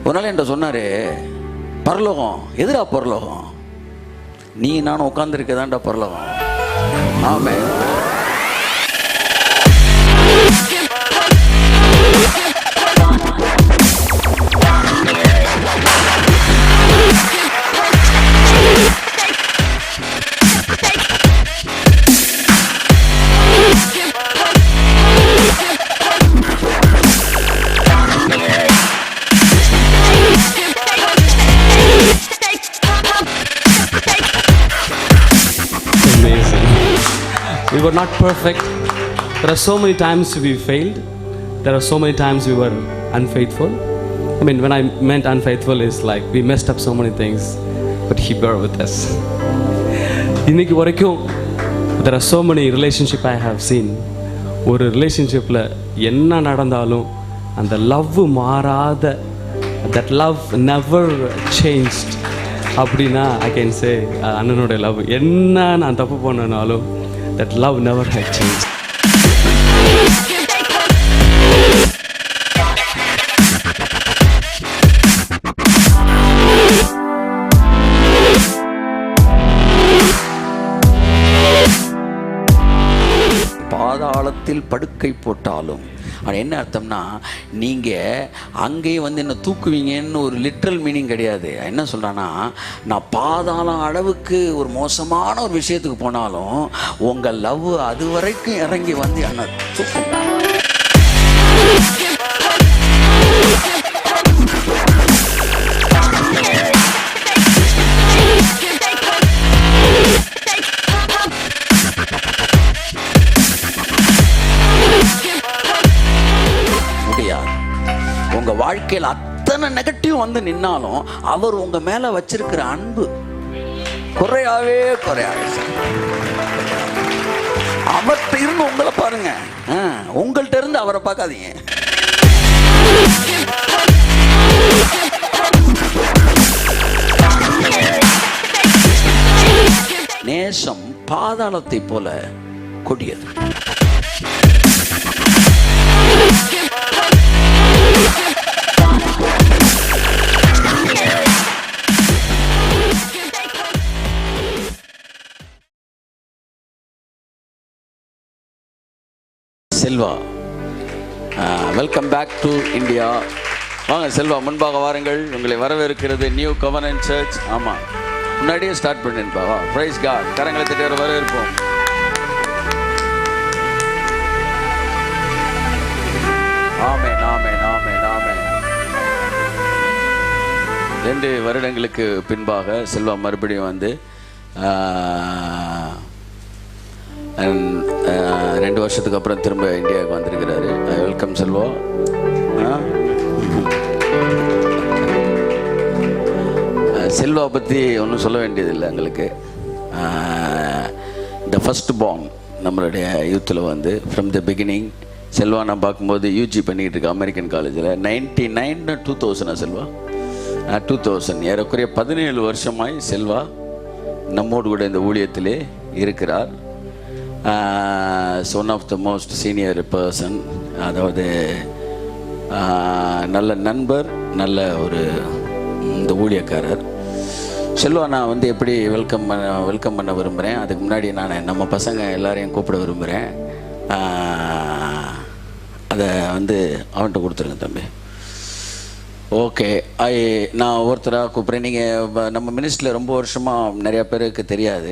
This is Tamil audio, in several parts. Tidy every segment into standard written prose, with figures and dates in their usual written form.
ஒரு நாள் என்கிட்ட சொன்னார், பரலோகம் எதிரா பரலோகம், நீ நானும் உட்காந்துருக்கதான்டா பரலோகம். ஆமென். We were not perfect. There are so many times we failed. There are so many times we were unfaithful. I mean, when I meant unfaithful is like we messed up so many things, but He bore with us. இன்னைக்கு வரைக்கும் there are so many relationship I have seen. ஒரு ரிலேஷன்ஷிப்பில் என்ன நடந்தாலும் அந்த லவ் மாறாத, that love never changed அப்படின்னா I can say அண்ணனுடைய லவ் என்ன நான் தப்பு பண்ணனாலும் that love never had changed. பாதாளத்தில் படுக்கை போட்டாலும், அது என்ன அர்த்தம்னா, நீங்கள் அங்கேயே வந்து என்ன தூக்குவீங்கன்னு ஒரு லிட்ரல் மீனிங் கிடையாது. என்ன சொல்கிறான்னா, நான் பாதாளம் அளவுக்கு ஒரு மோசமான ஒரு விஷயத்துக்கு போனாலும் உங்கள் லவ் அது வரைக்கும் இறங்கி வந்து என்ன தூக்கும். உங்கள் வாழ்க்கையில் அத்தனை நெகட்டிவ் வந்து நின்னாலும் அவர் உங்கள் மேலே வச்சிருக்கிற அன்பு குறையாவே அவர்கிட்ட இருந்து உங்களை பாருங்க, உங்கள்கிட்ட இருந்து அவரை பார்க்காதீங்க. நேசம் பாதாளத்தை போல கொடியது. Selva, welcome back to India. வாங்க செல்வா, முன்பாக வாருங்கள், உங்களை வரவேற்கிறது நியூ கவர்னன்ட் சர்ச். ஆமாம், முன்னாடியே ஸ்டார்ட் பண்ணிருப்பா. வா, பிரைஸ் காட், கரங்களை தட்டி வரவேற்போம். ஆமென், ஆமென், ஆமென், ஆமென். 2 வருடங்களுக்கு பின்பாக செல்வா மறுபடியும் வந்து 2 வருஷத்துக்கு அப்புறம் திரும்ப இந்தியாவுக்கு வந்திருக்கிறாரு. வெல்கம் செல்வா. செல்வா பற்றி ஒன்றும் சொல்ல வேண்டியதில்லை எங்களுக்கு. த ஃபஸ்ட் பார்ன் நம்மளுடைய யூத்தில் வந்து ஃப்ரம் த பிகினிங். செல்வா நான் பார்க்கும்போது யூஜி பண்ணிகிட்டு இருக்கேன் அமெரிக்கன் காலேஜில். 99 2000 செல்வா 2000 ஏறக்குறைய 17 வருஷமாய் செல்வா நம்மோடு கூட இந்த ஊழியத்திலே இருக்கிறார். One of the most senior person, அதாவது நல்ல நண்பர், நல்ல ஒரு இந்த ஊழியக்காரர். செல்வா நான் வந்து எப்படி வெல்கம் பண்ண விரும்புகிறேன். அதுக்கு முன்னாடி நான் நம்ம பசங்க எல்லாரையும் கூப்பிட விரும்புகிறேன். அதை வந்து அவன்கிட்ட கொடுத்துருங்க தம்பி. ஓகே, நான் ஒருத்தராக கூப்பிட்றேன். நீங்கள் நம்ம மினிஸ்ட்ரியில் ரொம்ப வருஷமாக நிறையா பேருக்கு தெரியாது,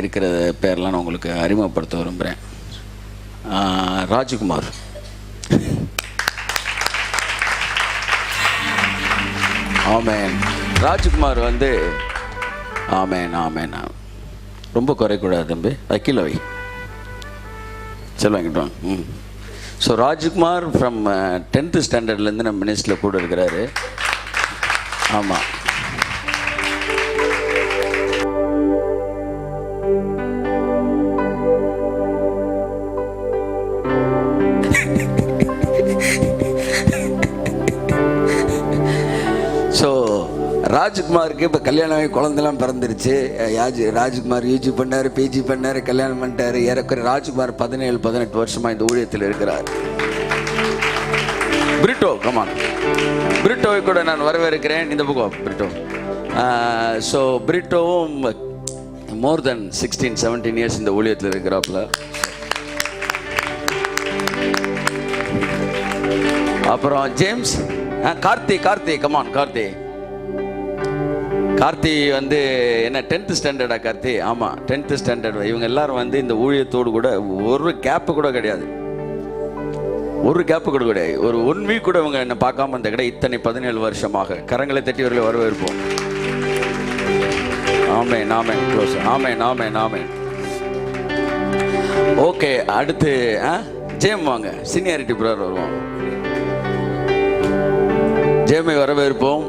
இருக்கிற பேர்லாம் நான் உங்களுக்கு அறிமுகப்படுத்த விரும்புகிறேன். ராஜ்குமார். ஆமேன். ராஜ்குமார் வந்து ஆமேன் ஆமேன். ரொம்ப குறைக்கூடாது தம்பி, கீழே வை. செல்வாங்கிட்டோம். ஸோ ராஜ்குமார் ஃப்ரம் 10th ஸ்டாண்டர்ட்லேருந்து நம்ம மினிஸ்ட்ரியில் கூட இருக்கிறாரு. ஆமாம். ஸோ ராஜ்குமாருக்கு இப்போ கல்யாணம் குழந்தைலாம் பிறந்துருச்சு. ராஜ்குமார் யூஜி பண்ணார், பிஜி பண்ணார், கல்யாணம் பண்ணிட்டார். ஏறக்குறைய ராஜ்குமார் 17-18 வருஷமாக இந்த ஊழியத்தில் இருக்கிறார். பிரிட்டோ கமான். பிரிட்டோவை கூட நான் வரவேற்கிறேன். இந்த பக்கம் பிரிட்டோ. ஸோ பிரிட்டோவும் மோர் தென் 16-17 இயர்ஸ் இந்த ஊழியத்தில் இருக்கிறாப்புல. அப்புறம் ஜேம்ஸ், கார்த்தி கமான். கார்த்தி வந்து என்ன 10th ஸ்டாண்டர்டா கார்த்தி? ஆமாம் 10th ஸ்டாண்டர்ட். இவங்க எல்லாரும் வந்து இந்த ஊழியத்தோடு கூட ஒரு கேப்பு கூட கிடையாது. ஒரு 1 வீக் கூட இவங்க என்ன பார்க்காம இந்த கடை இத்தனை 17 வருஷமாக. கரங்களை தட்டியவர்களை வரவேற்போம். ஆமென் ஆமென் க்ளோஸ். ஆமென். ஓகே, அடுத்து ஜேம் வாங்க. சீனியாரிட்டி பிரதர் வருவோம். ஜேமை வரவேற்போம்.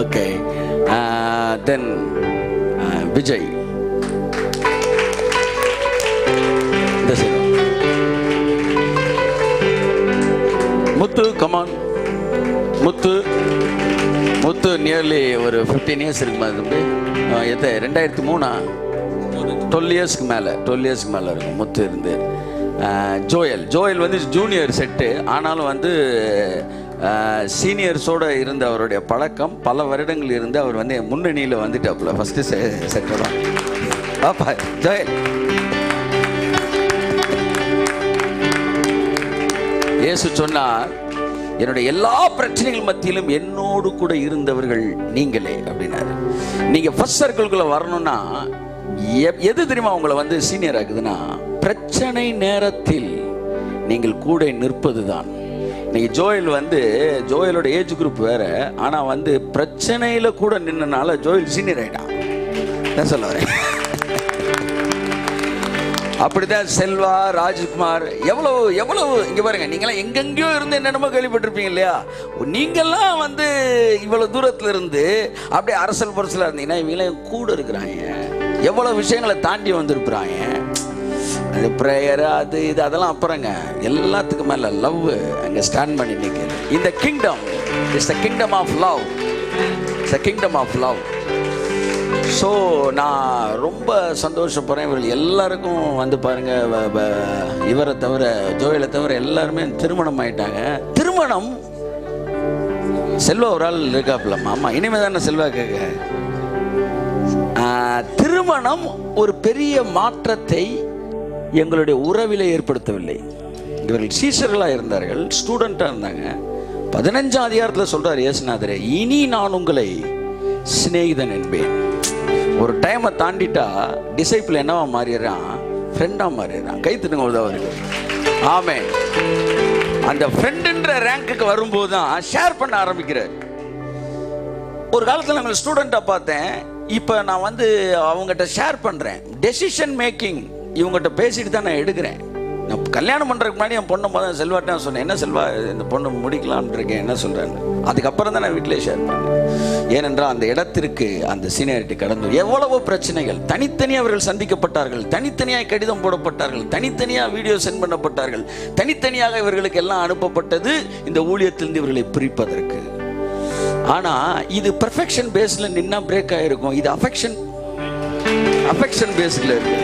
ஓகே, தென் விஜய். இந்த சைடு முத்து கமான். முத்து நியர்லி ஒரு 15 இயர்ஸ் இருக்குமா தம்பி? 2003 12 இயர்ஸ்க்கு மேலே இருக்கும் முத்து இருந்து. ஜோயல் வந்து ஜூனியர் செட்டு, ஆனாலும் வந்து சீனியர்ஸோடு இருந்த அவருடைய பழக்கம் பல வருடங்கள் இருந்து அவர் வந்து முன்னணியில் வந்துட்டாப்புல. ஃபஸ்ட்டு செட்டு தான் பாப்பா ஜோயல். இயேசு சொன்னார், என்னுடைய எல்லா பிரச்சனைகள் மத்தியிலும் என்னோடு கூட இருந்தவர்கள் நீங்களே அப்படின்னாரு. நீங்கள் ஃபர்ஸ்ட் சர்க்கிள்குள்ளே வரணும்னா எது தெரியுமா உங்களை வந்து சீனியர் ஆகுதுன்னா, பிரச்சனை நேரத்தில் நீங்கள் கூட நிற்பது தான். இன்னைக்கு ஜோயலோட ஏஜ் குரூப் வேற, ஆனால் வந்து பிரச்சனையில் கூட நின்னனால ஜோயல் சீனியர் ஆகிட்டான். என்ன சொல்ல வரேன்? அப்படிதான் செல்வா, ராஜ்குமார், எவ்வளவு இங்கே பாருங்க. நீங்களாம் எங்கெங்கேயோ இருந்து என்னென்னமோ கேள்விப்பட்டிருப்பீங்க இல்லையா? நீங்கள்லாம் வந்து இவ்வளோ தூரத்தில் இருந்து அப்படியே அரசல் பொரசலாக இருந்தீங்கன்னா இவங்களாம் கூட இருக்கிறாங்க. எவ்வளோ விஷயங்களை தாண்டி வந்திருக்கிறாங்க. அது ப்ரேயர், அது இது அதெல்லாம் அப்புறங்க. எல்லாத்துக்கும் மேலே லவ் அங்கே ஸ்டாண்ட் பண்ணி நிற்குது. இந்த kingdom is the kingdom of love. So நான் ரொம்ப சந்தோஷப்படுறேன். இவர்கள் எல்லாருக்கும் வந்து பாருங்க, இவரை தவிர ஜோயலை தவிர எல்லாருமே திருமணம் ஆயிட்டாங்க. திருமணம் செல்வா ஒரு ஆள் இருக்காப்புல. ஆமாம், இனிமே தானே செல்வா கேட்க. திருமணம் ஒரு பெரிய மாற்றத்தை எங்களுடைய உறவிலே ஏற்படுத்தவில்லை. இவர்கள் சீஷர்களாக இருந்தார்கள், ஸ்டூடெண்ட்டாக இருந்தாங்க. 15ஆம் அதிகாரத்தில் சொல்கிறார் இயேசுநாதரே, இனி நான் உங்களை சிநேகிதன் என்பேன். ஒரு டைமை தாண்டிட்டா டிசைப்பிள் என்னவா மாறிடுறான்? ஃப்ரெண்டாக மாறிடுறான். கைத்துடுங்க அவருக்கு. ஆமென். அந்த ஃப்ரெண்டுன்ற ரேங்க்குக்கு வரும்போது தான் ஷேர் பண்ண ஆரம்பிக்கிறார். ஒரு காலத்தில் நாங்கள் ஸ்டூடெண்ட்டாக பார்த்தேன். இப்போ நான் வந்து அவங்ககிட்ட ஷேர் பண்ணுறேன். டெசிஷன் மேக்கிங் இவங்ககிட்ட பேசிட்டு தான் நான் எடுக்கிறேன். நான் கல்யாணம் பண்ணுறதுக்கு முன்னாடி என் பொண்ணு முதல்ல செல்வாட்ட சொன்னேன், என்ன செல்வா இந்த பொண்ணு முடிக்கலாம்னு இருக்கேன், என்ன சொல்கிறேன்னு. அதுக்கப்புறம் தான் நான் வீட்டிலே ஷேர் பண்ணேன். ஏனென்றால் அந்த இடத்திற்கு அந்த சீனியாரிட்டி கடந்து எவ்வளவோ பிரச்சனைகள் தனித்தனியாக அவர்கள் சந்திக்கப்பட்டார்கள். தனித்தனியாக கடிதம் போடப்பட்டார்கள். தனித்தனியாக வீடியோ சென்ட் பண்ணப்பட்டார்கள். தனித்தனியாக இவர்களுக்கு எல்லாம் அனுப்பப்பட்டது இந்த ஊழியத்திலிருந்து இவர்களை பிரிப்பதற்கு. ஆனால் இது பெர்ஃபெக்ஷன் பேஸில் நின்னா பிரேக் ஆகிருக்கும். இது அஃபெக்ஷன் பேஸில் இருக்கு.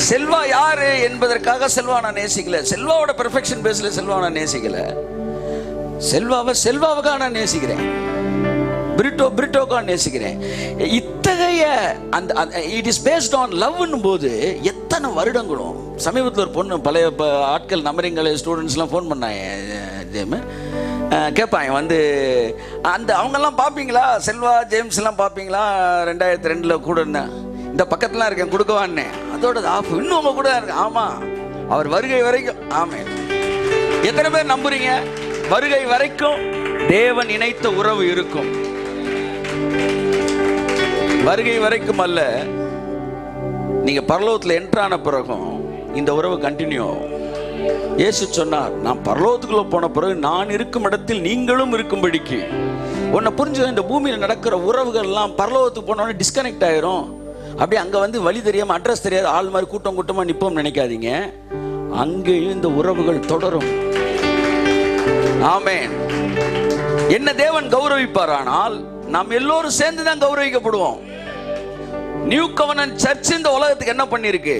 செல்வா யாரு என்பதற்காக செல்வா நான் நேசிக்கல. செல்வாவோட பெர்ஃபெக்ஷன் பேஸில் செல்வா நான் நேசிக்கல. செல்வாவுக்காக நான் நேசிக்கிறேன். பிரிட்டோக்காக நேசிக்கிறேன். இத்தகைய அந்த இட் இஸ் பேஸ்ட் ஆன் லவ்னும் போது எத்தனை வருடங்களும். சமீபத்தில் ஒரு பொண்ணு, பழைய ஆட்கள் நம்பரிங்களை ஸ்டூடெண்ட்ஸ்லாம் ஃபோன் பண்ணாங்க. கேட்பாங்க வந்து, அந்த அவங்கெல்லாம் பார்ப்பீங்களா, செல்வா ஜேம்ஸ்லாம் பார்ப்பீங்களா? 2002 கூட இருந்தேன், இந்த பக்கத்துலாம் இருக்கேன், கொடுக்கவான்னு. அதோட ஆஃப் இன்னும் உங்க கூட இருக்கு. ஆமாம், அவர் வருகை வரைக்கும். ஆமென். எத்தனை பேர் நம்புறீங்க? வருகை வரைக்கும் தேவன் இணைத்த உறவு இருக்கும். வருகை வரைக்கும் அல்ல, நீங்க பரலோகத்தில் என்ட்ரான பிறகும் இந்த உறவு கண்டினியூ ஆகும். இயேசு சொன்னார், நான் பரலோகத்துக்குள்ள போன பிறகு நான் இருக்கும் இடத்தில் நீங்களும் இருக்கும்படிக்கு. உன்னை புரிஞ்சு இந்த பூமியில் நடக்கிற உறவுகள்லாம் பரலோகத்துக்கு போனோடனே டிஸ்கனெக்ட் ஆயிரும். அப்படியே அங்கே வந்து வழி தெரியாமல் அட்ரஸ் தெரியாது ஆள் மாதிரி கூட்டம் கூட்டமாக நிற்போம் நினைக்காதீங்க. அங்கேயும் இந்த உறவுகள் தொடரும். ஆமென். என்ன தேவன் கௌரவிப்பார், ஆனால் நாம் எல்லோரும் சேர்ந்து தான் கௌரவிக்கப்படுவோம். நியூ கவர்னன்ட் சர்ச் இந்த உலகத்துக்கு என்ன பண்ணிருக்கு?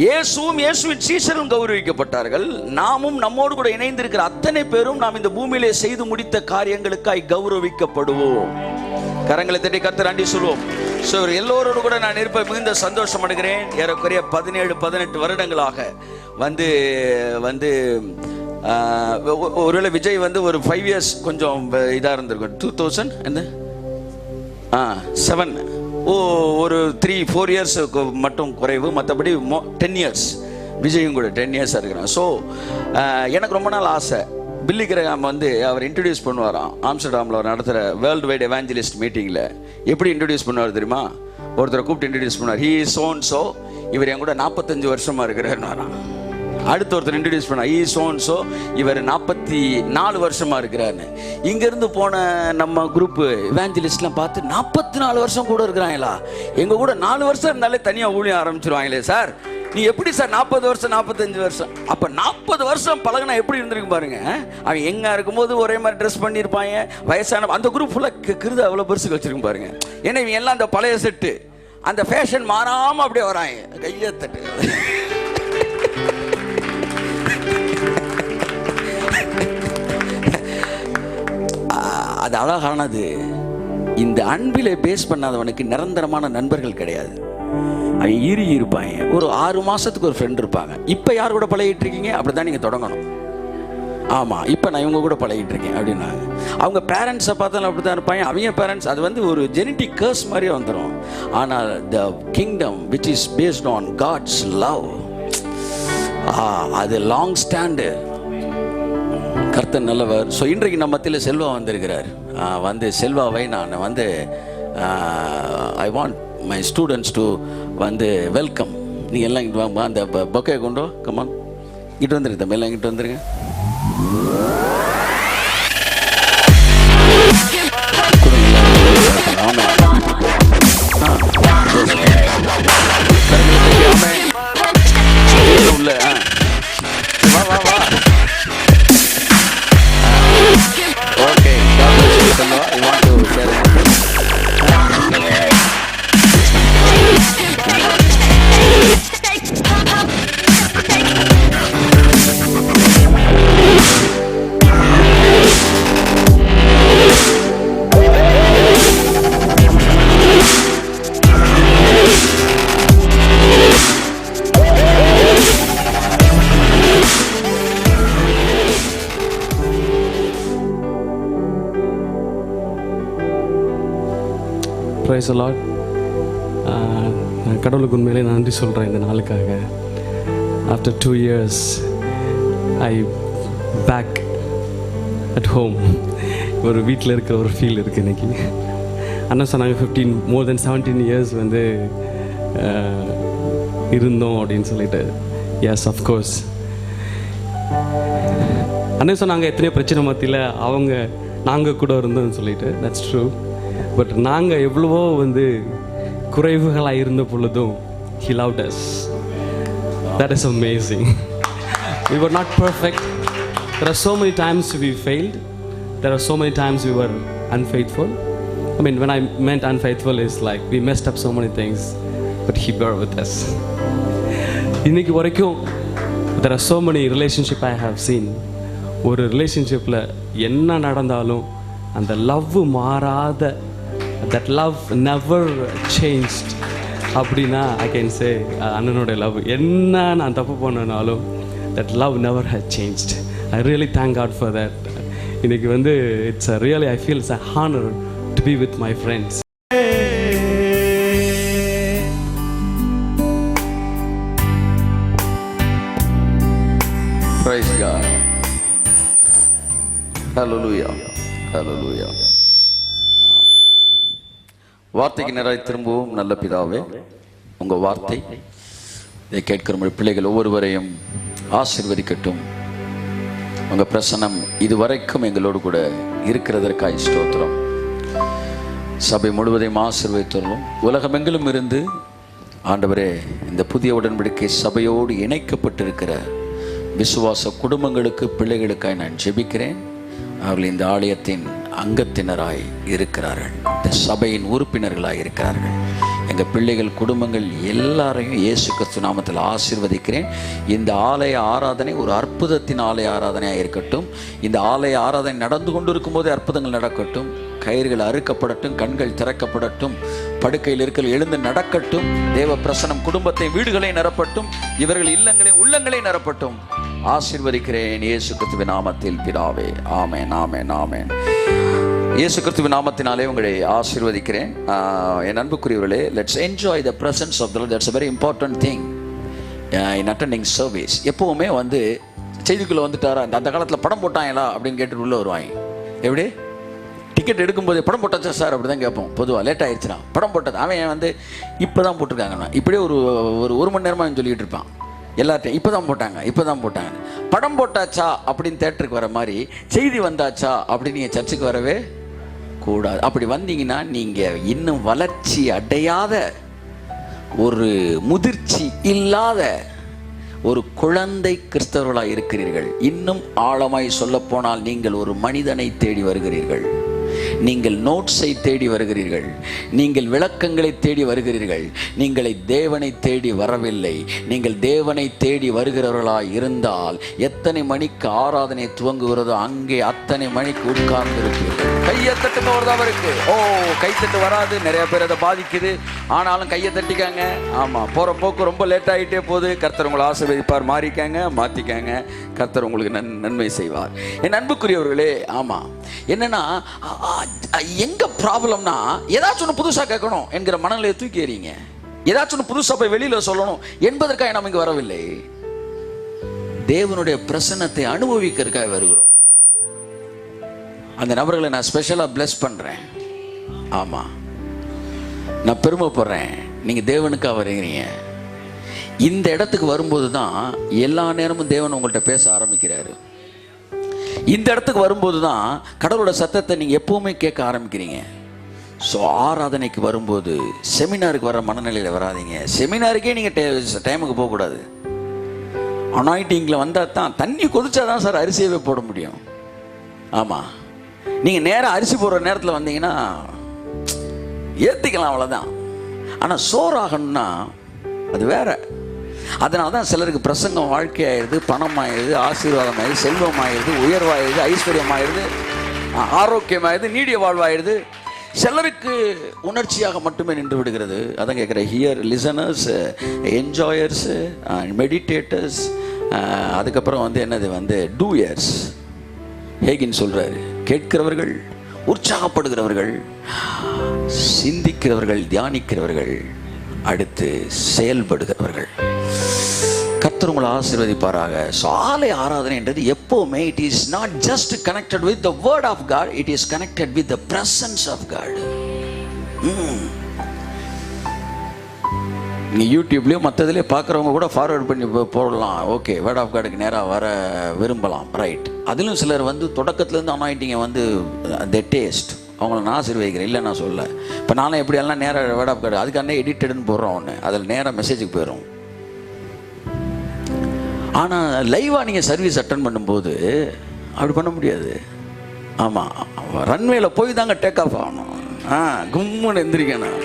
இயேசுவும் இயேசுவின் சீஷரும் கௌரவிக்கப்பட்டார்கள். நாமும் நம்மோடு கூட இணைந்திருக்கிற அத்தனை பேரும் நாம் இந்த பூமியிலே செய்து முடித்த காரியங்களுக்காய் கௌரவிக்கப்படுவோம். கரங்களை தட்டி கர்த்தர் நன்றி சொல்வோம். ஸோ எல்லோரோடு கூட நான் இருப்ப மிகுந்த சந்தோஷம் அடைகிறேன். ஏறக்குறைய 17-18 வருடங்களாக வந்து வந்து ஒருவேளை விஜய் வந்து ஒரு 5 இயர்ஸ் கொஞ்சம் இதாக இருந்திருக்கும். 2007 ஒரு 3-4 இயர்ஸ் மட்டும் குறைவு. மற்றபடி 10 இயர்ஸ் விஜயும் கூட 10 இயர்ஸாக இருக்கிறான். ஸோ எனக்கு ரொம்ப நாள் ஆசை, பில்லி கிரஹாம் வந்து அவர் இன்ட்ரடியூஸ் பண்ணுவாராம். ஆம்ஸ்டர்டாமில் அவர் நடத்துகிற வேர்ல்டு வைட் எவாஞ்சலிஸ்ட் மீட்டிங்கில் எப்படி இன்ட்ரடியூஸ் பண்ணுவார் தெரியுமா? ஒருத்தரை கூப்பிட்டு இன்ட்ரடியூஸ் பண்ணுவார். ஹீ சோன் ஸோ, இவர் என் கூட 45 வருஷமாக இருக்கிறாருன்னாராம். அடுத்த ஒருத்தர் இன்ட்ரடியூஸ் பண்ணார். ஹீ சோன் ஸோ, இவர் 44 வருஷமாக இருக்கிறாருன்னு. இங்கேருந்து போன நம்ம குரூப்பு எவாஞ்சலிஸ்ட்லாம் பார்த்து 44 வருஷம் கூட இருக்கிறாங்களா? எங்கள் கூட 4 வருஷம் இருந்தாலே தனியாக ஊழியம் ஆரம்பிச்சிருவாங்களே சார், நீ எப்படி சார் 40 வருஷம் 45 வருஷம்? அப்போ 40 வருஷம் பழகினா எப்படி இருந்திருக்கு பாருங்க. அவன் எங்கே இருக்கும்போது ஒரே மாதிரி ட்ரெஸ் பண்ணியிருப்பாங்க. வயசான அந்த குரூப் ஃபுல்லாக கிருத அவ்வளோ பெருசுக்கு வச்சிருக்கும் பாருங்க. ஏன்னா இவங்க எல்லாம் அந்த பழைய செட்டு, அந்த ஃபேஷன் மாறாமல் அப்படியே வராங்க. கையை தட்டு. அது அழகானது. இந்த அன்பிலே பேஸ் பண்ணாதவனுக்கு நிரந்தரமான நண்பர்கள் கிடையாது. அவன் ஈரி இருப்பாங்க. ஒரு 6 மாதத்துக்கு ஒரு ஃப்ரெண்ட் இருப்பாங்க. இப்போ யார் கூட பழகிட்டு இருக்கீங்க? அப்படி தான் நீங்கள் தொடங்கணும். ஆமாம், இப்போ நான் இவங்க கூட பழகிட்டு இருக்கேன் அப்படின்னாங்க. அவங்க பேரண்ட்ஸை பார்த்தாலும் அப்படி தான் இருப்பாங்க. அவங்க பேரண்ட்ஸ் அது வந்து ஒரு ஜெனட்டிக் கர்ஸ் மாதிரியே வந்துடும். ஆனால் the kingdom which is based on God's love, அது லாங் ஸ்டாண்டு. கர்த்தர் நல்லவர். ஸோ இன்றைக்கு நம்ம மத்தியில் செல்வா வந்திருக்கிறார். வந்து செல்வாவை நான் வந்து I want my students to வந்து வெல்கம். நீங்கள் எல்லாம் இங்கிட்டு வாங்க. அந்த பொக்கையை கொண்டு கமான் இங்கிட்டு வந்துருங்க. தம்பி எல்லாம் இங்கிட்டு வந்துருங்க. உள்ள வா வா வா. Okay, I want to share it. Praise the Lord. கடவுளுக்கு உண்மையிலே நன்றி சொல்கிறேன் இந்த நாளுக்காக. After 2 years I back at home. ஒரு வீட்டில் இருக்கிற ஒரு ஃபீல் இருக்குது இன்றைக்கி. அண்ணன் சொன்னாங்க more than 17 years வந்து இருந்தோம் அப்படின்னு சொல்லிட்டு. Yes, of course. அண்ணன் சொன்னாங்க எத்தனையோ பிரச்சனை மத்தியில் நாங்கள் கூட இருந்தோம்னு சொல்லிட்டு. That's true. பட் நாங்கள் எவ்வளவோ வந்து குறைவுகளாக இருந்த பொழுதும் he loved us. That is amazing. We were not perfect. There are so many times we failed. There are so many times we were unfaithful. I mean, when I meant unfaithful is like we messed up so many things, but he bore with us. இன்னைக்கு வரைக்கும் there are so many relationship I have seen. ஒரு ரிலேஷன்ஷிப்பில் என்ன நடந்தாலும் அந்த லவ் மாறாத, that love never changed அப்படின்னா I can say அண்ணனோட லவ் என்ன நான் தப்பு பண்ணனாலும் that love never had changed. I really thank God for that. இன்னைக்கு வந்து it's a really I feel it's a honor to be with my friends. Praise God. Hallelujah. Hallelujah. வார்த்தைக்கு நேராய் திரும்பவும் நல்ல பிதாவே, உங்கள் வார்த்தை இதை கேட்கிற நம்முடைய பிள்ளைகள் ஒவ்வொருவரையும் ஆசீர்வதிக்கட்டும். உங்கள் பிரசன்னம் இதுவரைக்கும் எங்களோடு கூட இருக்கிறதற்காய் ஸ்தோத்திரம். சபை முழுவதையும் ஆசீர்வதித்தரும். உலகமெங்கிலும் இருந்து ஆண்டவரே, இந்த புதிய உடன்படிக்கை சபையோடு இணைக்கப்பட்டிருக்கிற விசுவாச குடும்பங்களுக்கு, பிள்ளைகளுக்காய் நான் ஜெபிக்கிறேன். அவர்கள் இந்த ஆலயத்தின் அங்கத்தினராய் இருக்கிறார்கள், இந்த சபையின் உறுப்பினர்களாய் இருக்கிறார்கள். எங்கள் எங்கள் பிள்ளைகள், குடும்பங்கள் எல்லாரையும் இயேசு கிறிஸ்து நாமத்தில் ஆசீர்வதிக்கிறேன். இந்த ஆலய ஆராதனை ஒரு அற்புதத்தின் ஆலய ஆராதனையாக இருக்கட்டும். இந்த ஆலய ஆராதனை நடந்து கொண்டு இருக்கும்போதே அற்புதங்கள் நடக்கட்டும். கயிறுகள் அறுக்கப்படட்டும், கண்கள் திறக்கப்படட்டும், படுக்கையில் இருக்க எழுந்து நடக்கட்டும். தேவ பிரசனம் குடும்பத்தை, வீடுகளை நிரப்பட்டும். இவர்கள் இல்லங்களை, உள்ளங்களை நிரப்பட்டும். ஆசீர்வதிக்கிறேன் இயேசு கிறிஸ்துவின் நாமத்தில் பிதாவே. ஆமென், ஆமென், ஆமென். இயேசு கிறிஸ்துவின் நாமத்தினாலே உங்களை ஆசீர்வதிக்கிறேன். என் அன்புக்குரியவர்களே, let's enjoy the presence of the Lord. That's a very important thing in attending service. எப்பவுமே செய்திக்குள்ளே வந்துட்டாரா, அந்த காலத்தில் படம் போட்டாங்களா அப்படின்னு கேட்டுட்டு உள்ளே வருவாங்க. எப்படி டிக்கெட் எடுக்கும்போது படம் போட்டாச்சா சார் அப்படி தான் கேட்போம். பொதுவாக லேட் ஆகிடுச்சுனா படம் போட்டது அவன் இப்போ தான் போட்டிருக்காங்கண்ணா, இப்படியே ஒரு மணி நேரமாக சொல்லிக்கிட்டு இருப்பான் எல்லார்ட்டையும். இப்போ தான் போட்டாங்க. படம் போட்டாச்சா அப்படின்னு தேட்டருக்கு வர மாதிரி செய்தி வந்தாச்சா அப்படின்னு நீங்கள் சர்ச்சுக்கு வரவே கூடாது. அப்படி வந்தீங்கன்னா நீங்கள் இன்னும் வளர்ச்சி அடையாத, ஒரு முதிர்ச்சி இல்லாத ஒரு குழந்தை கிறிஸ்தவர்களாக இருக்கிறீர்கள். இன்னும் ஆழமாய் சொல்லப்போனால் நீங்கள் ஒரு மனிதனை தேடி வருகிறீர்கள். நீங்கள் நோட்ஸை தேடி வருகிறீர்கள். நீங்கள் விளக்கங்களை தேடி வருகிறீர்கள். நீங்களை தேவனை தேடி வரவில்லை. நீங்கள் தேவனை தேடி வருகிறவர்களாக இருந்தால் எத்தனை மணிக்கு ஆராதனை துவங்குகிறதோ அங்கே அத்தனை மணிக்கு உட்கார்ந்து இருப்பீர்கள். கையை தட்டுபவர் இருக்கு. கைத்தட்டு வராது, நிறைய பேர் அதை பாதிக்குது. ஆனாலும் கையை தட்டிக்காங்க. ஆமாம், போகிற போக்கு ரொம்ப லேட் ஆகிட்டே போகுது. கர்த்தர் உங்களை ஆசீர்வதிப்பார். மாற்றிக்காங்க. கர்த்தர் உங்களுக்கு நன்மை செய்வார். என் அன்புக்குரியவர்களே, ஆமாம், என்னன்னா எங்க ப்ராப்ளம்னா ஏதாச்சும் ஒன்று புதுசாக கேட்கணும் என்கிற மனநிலையை தூக்கி எறிங்க. ஏதாச்சும் ஒன்று புதுசாக போய் வெளியில சொல்லணும் என்பதற்காக நம்ம இங்கே வரவில்லை. தேவனுடைய பிரசன்னத்தை அனுபவிக்கிறதுக்காக வருகிறோம். அந்த நபர்களை நான் ஸ்பெஷலாக பிளஸ் பண்றேன். ஆமா, நான் பெருமைப்படுறேன். நீங்க தேவனுக்காக வருகிறீங்க. இந்த இடத்துக்கு வரும்போது தான் எல்லா நேரமும் தேவன் உங்கள்கிட்ட பேச ஆரம்பிக்கிறாரு. இந்த இடத்துக்கு வரும்போது தான் கடவுளோட சத்தத்தை நீங்கள் எப்பவுமே கேட்க ஆரம்பிக்கிறீங்க. ஸோ ஆராதனைக்கு வரும்போது செமினாருக்கு வர மனநிலையில் வராதிங்க. செமினாருக்கே நீங்கள் டைமுக்கு போகக்கூடாது. அனாயிட்டிங்கில் வந்தால் தான், தண்ணி கொதிச்சா தான் சார் அரிசியவே போட முடியும். ஆமாம், நீங்கள் நேராக அரிசி போடுற நேரத்தில் வந்தீங்கன்னா ஏற்றிக்கலாம், அவ்வளோதான். ஆனால் சோறாகணும்னா அது வேற. அதனால தான் சிலருக்கு பிரசங்கம் வாழ்க்கையாயிருது, பணம் ஆயிடுது, ஆசீர்வாதம் ஆயிடுது, செல்வம் ஆயிடுது, உயர்வாயிடுது, ஐஸ்வர்யம் ஆயிடுது, ஆரோக்கியமாயிடுது, நீடிய வாழ்வாயிடுது. சிலருக்கு உணர்ச்சியாக மட்டுமே நின்று விடுகிறது. அதான் கேட்குறேன். ஹியர் லிசனர்ஸ், என்ஜாயர்ஸ், மெடிடேட்டர்ஸ், அதுக்கப்புறம் என்னது டூயர்ஸ். ஹேகின் சொல்கிறாரு, கேட்கிறவர்கள், உற்சாகப்படுகிறவர்கள், சிந்திக்கிறவர்கள், தியானிக்கிறவர்கள், அடுத்து செயல்படுகிறவர்கள். கர்த்தர் உங்களை ஆசீர்வதிப்பாராக. ஆலய ஆராதனை என்றது எப்பவுமே it is not just connected with the word of God, it is connected with the presence of God. நீ யூடியூப்லேயும் மற்றதுலேயே பார்க்குறவங்க கூட ஃபார்வர்ட் பண்ணி போடலாம். ஓகே, வேர்ட் ஆஃப் காடுக்கு நேராக வர விரும்பலாம், ரைட். அதிலும் சிலர் தொடக்கத்துலேருந்து அனாயிட்டிங்க த டேஸ்ட் அவங்கள நான் ஆசீர்வதிக்கிறேன், இல்லை நான் சொல்ல. இப்போ நானும் எப்படியெல்லாம் நேராக வேர்ட் ஆஃப் கார்டு அதுக்கான எடிட்டடுன்னு போடுறோம் ஒன்று, அதில் நேராக மெசேஜுக்கு போயிடும். ஆனால் லைவாக நீங்கள் சர்வீஸ் அட்டன் பண்ணும்போது அப்படி பண்ண முடியாது. ஆமாம், ரன்வேல போய் தாங்க டேக் ஆஃப் ஆகணும். கும்முன்னு எந்திரிக்கணும்.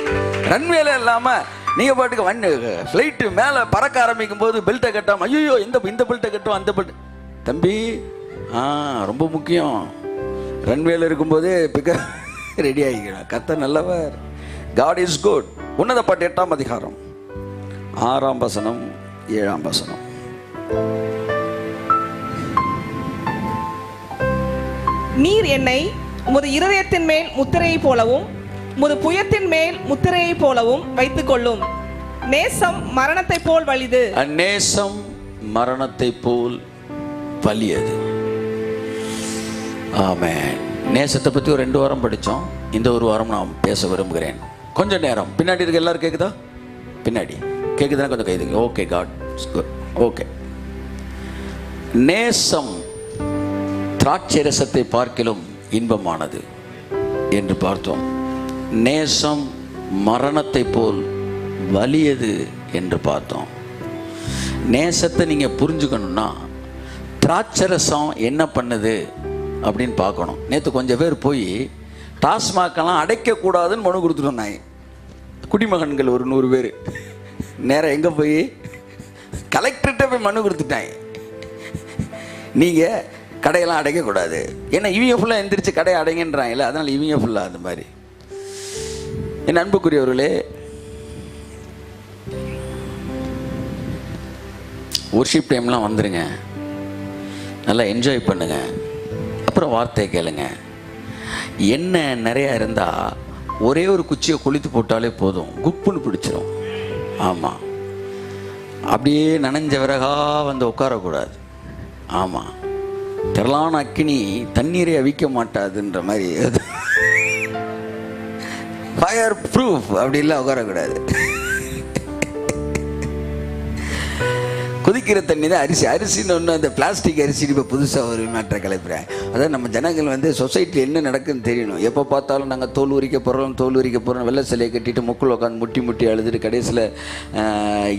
ரன்வேல இல்லாமல் நீங்கள் பாட்டுக்கு ஃப்ளைட்டு மேலே பறக்க ஆரம்பிக்கும் போது பெல்ட்டை கட்டாமல், ஐயோ இந்த பெல்ட்டை கட்டும், அந்த பெல்ட். தம்பி, ரொம்ப முக்கியம். ரன்வேல இருக்கும்போதே பிக்க ரெடி ஆகிக்கணும். கர்த்தர் நல்லவர். God is good. உன்னத பாட்டு 8ஆம் அதிகாரம் 6ஆம் வசனம் 7ஆம் வசனம். நீர் என்னை உமது இருதயத்தின் மேல் முத்திரையை போலவும் உமது புயத்தின் மேல் முத்திரையை போலவும் வைத்துக் கொள்ளும். நேசம் மரணத்தை போல் வலிது. நேசம் மரணத்தை போல் வலியது. ஆமென். நேசத்தை பற்றி ஒரு 2 வாரம் படித்தோம். இந்த ஒரு வாரம் நான் பேச விரும்புகிறேன். கொஞ்சம் நேரம் பின்னாடி இருக்க எல்லாரும் கேட்குதா? பின்னாடி கேட்குதுன்னா கொஞ்சம் கைதுங்க. Okay, God good. ஓகே, நேசம் திராட்சை ரசத்தை பார்க்கிலும் இன்பமானது என்று பார்த்தோம். நேசம் மரணத்தை போல் வலியது என்று பார்த்தோம். நேசத்தை நீங்கள் புரிஞ்சுக்கணும்னா திராட்சை ரசம் என்ன பண்ணுது அப்படின்னு பார்க்கணும். நேற்று கொஞ்சம் பேர் போய் டாஸ்மாகெல்லாம் அடைக்கக்கூடாதுன்னு மனு கொடுத்துட்டு வந்தாங்க. குடிமகன்கள் ஒரு 100 பேர் நேரம் எங்கே போய் கலெக்டர்கிட்ட போய் மனு கொடுத்துட்டாங்க, நீங்கள் கடையெல்லாம் அடைக்கக்கூடாது. ஏன்னா இவங்க ஃபுல்லாக எந்திரிச்சு கடையை அடைங்கன்றாங்கல்ல, அதனால் இவங்க ஃபுல்லாக அந்த மாதிரி. என் அன்புக்குரியவர்களே, வொர்ஷிப் டைம்லாம் வந்துடுங்க, நல்லா என்ஜாய் பண்ணுங்க, அப்புறம் வார்த்தையை கேளுங்க. எண்ணெய் நிறையா இருந்தால் ஒரே ஒரு குச்சியை கொளுத்து போட்டாலே போதும், குப்புன்னு பிடிச்சிரும். ஆமாம், அப்படியே நனைஞ்ச விறகா வந்து உட்காரக்கூடாது. ஆமாம், திரளான அக்கினி தண்ணீரை அவிக்க மாட்டாதுன்ற மாதிரி ஃபயர் ப்ரூஃப் அப்படிலாம் உட்காரக்கூடாது. கொதிக்கிற தண்ணி தான் அரிசி. அரிசின்னு ஒன்று அந்த பிளாஸ்டிக் அரிசி இப்போ புதுசாக ஒரு மேட்டரை கிளப்புறேன். அதாவது நம்ம ஜனங்கள் வந்து சொசைட்டியில் என்ன நடக்குதுன்னு தெரியணும். எப்போ பார்த்தாலும் நாங்கள் தோல் உரிக்க போகிறோம் வெள்ளை சிலையை கட்டிட்டு முக்குள் உட்காந்து முட்டி அழுதுட்டு கடைசியில்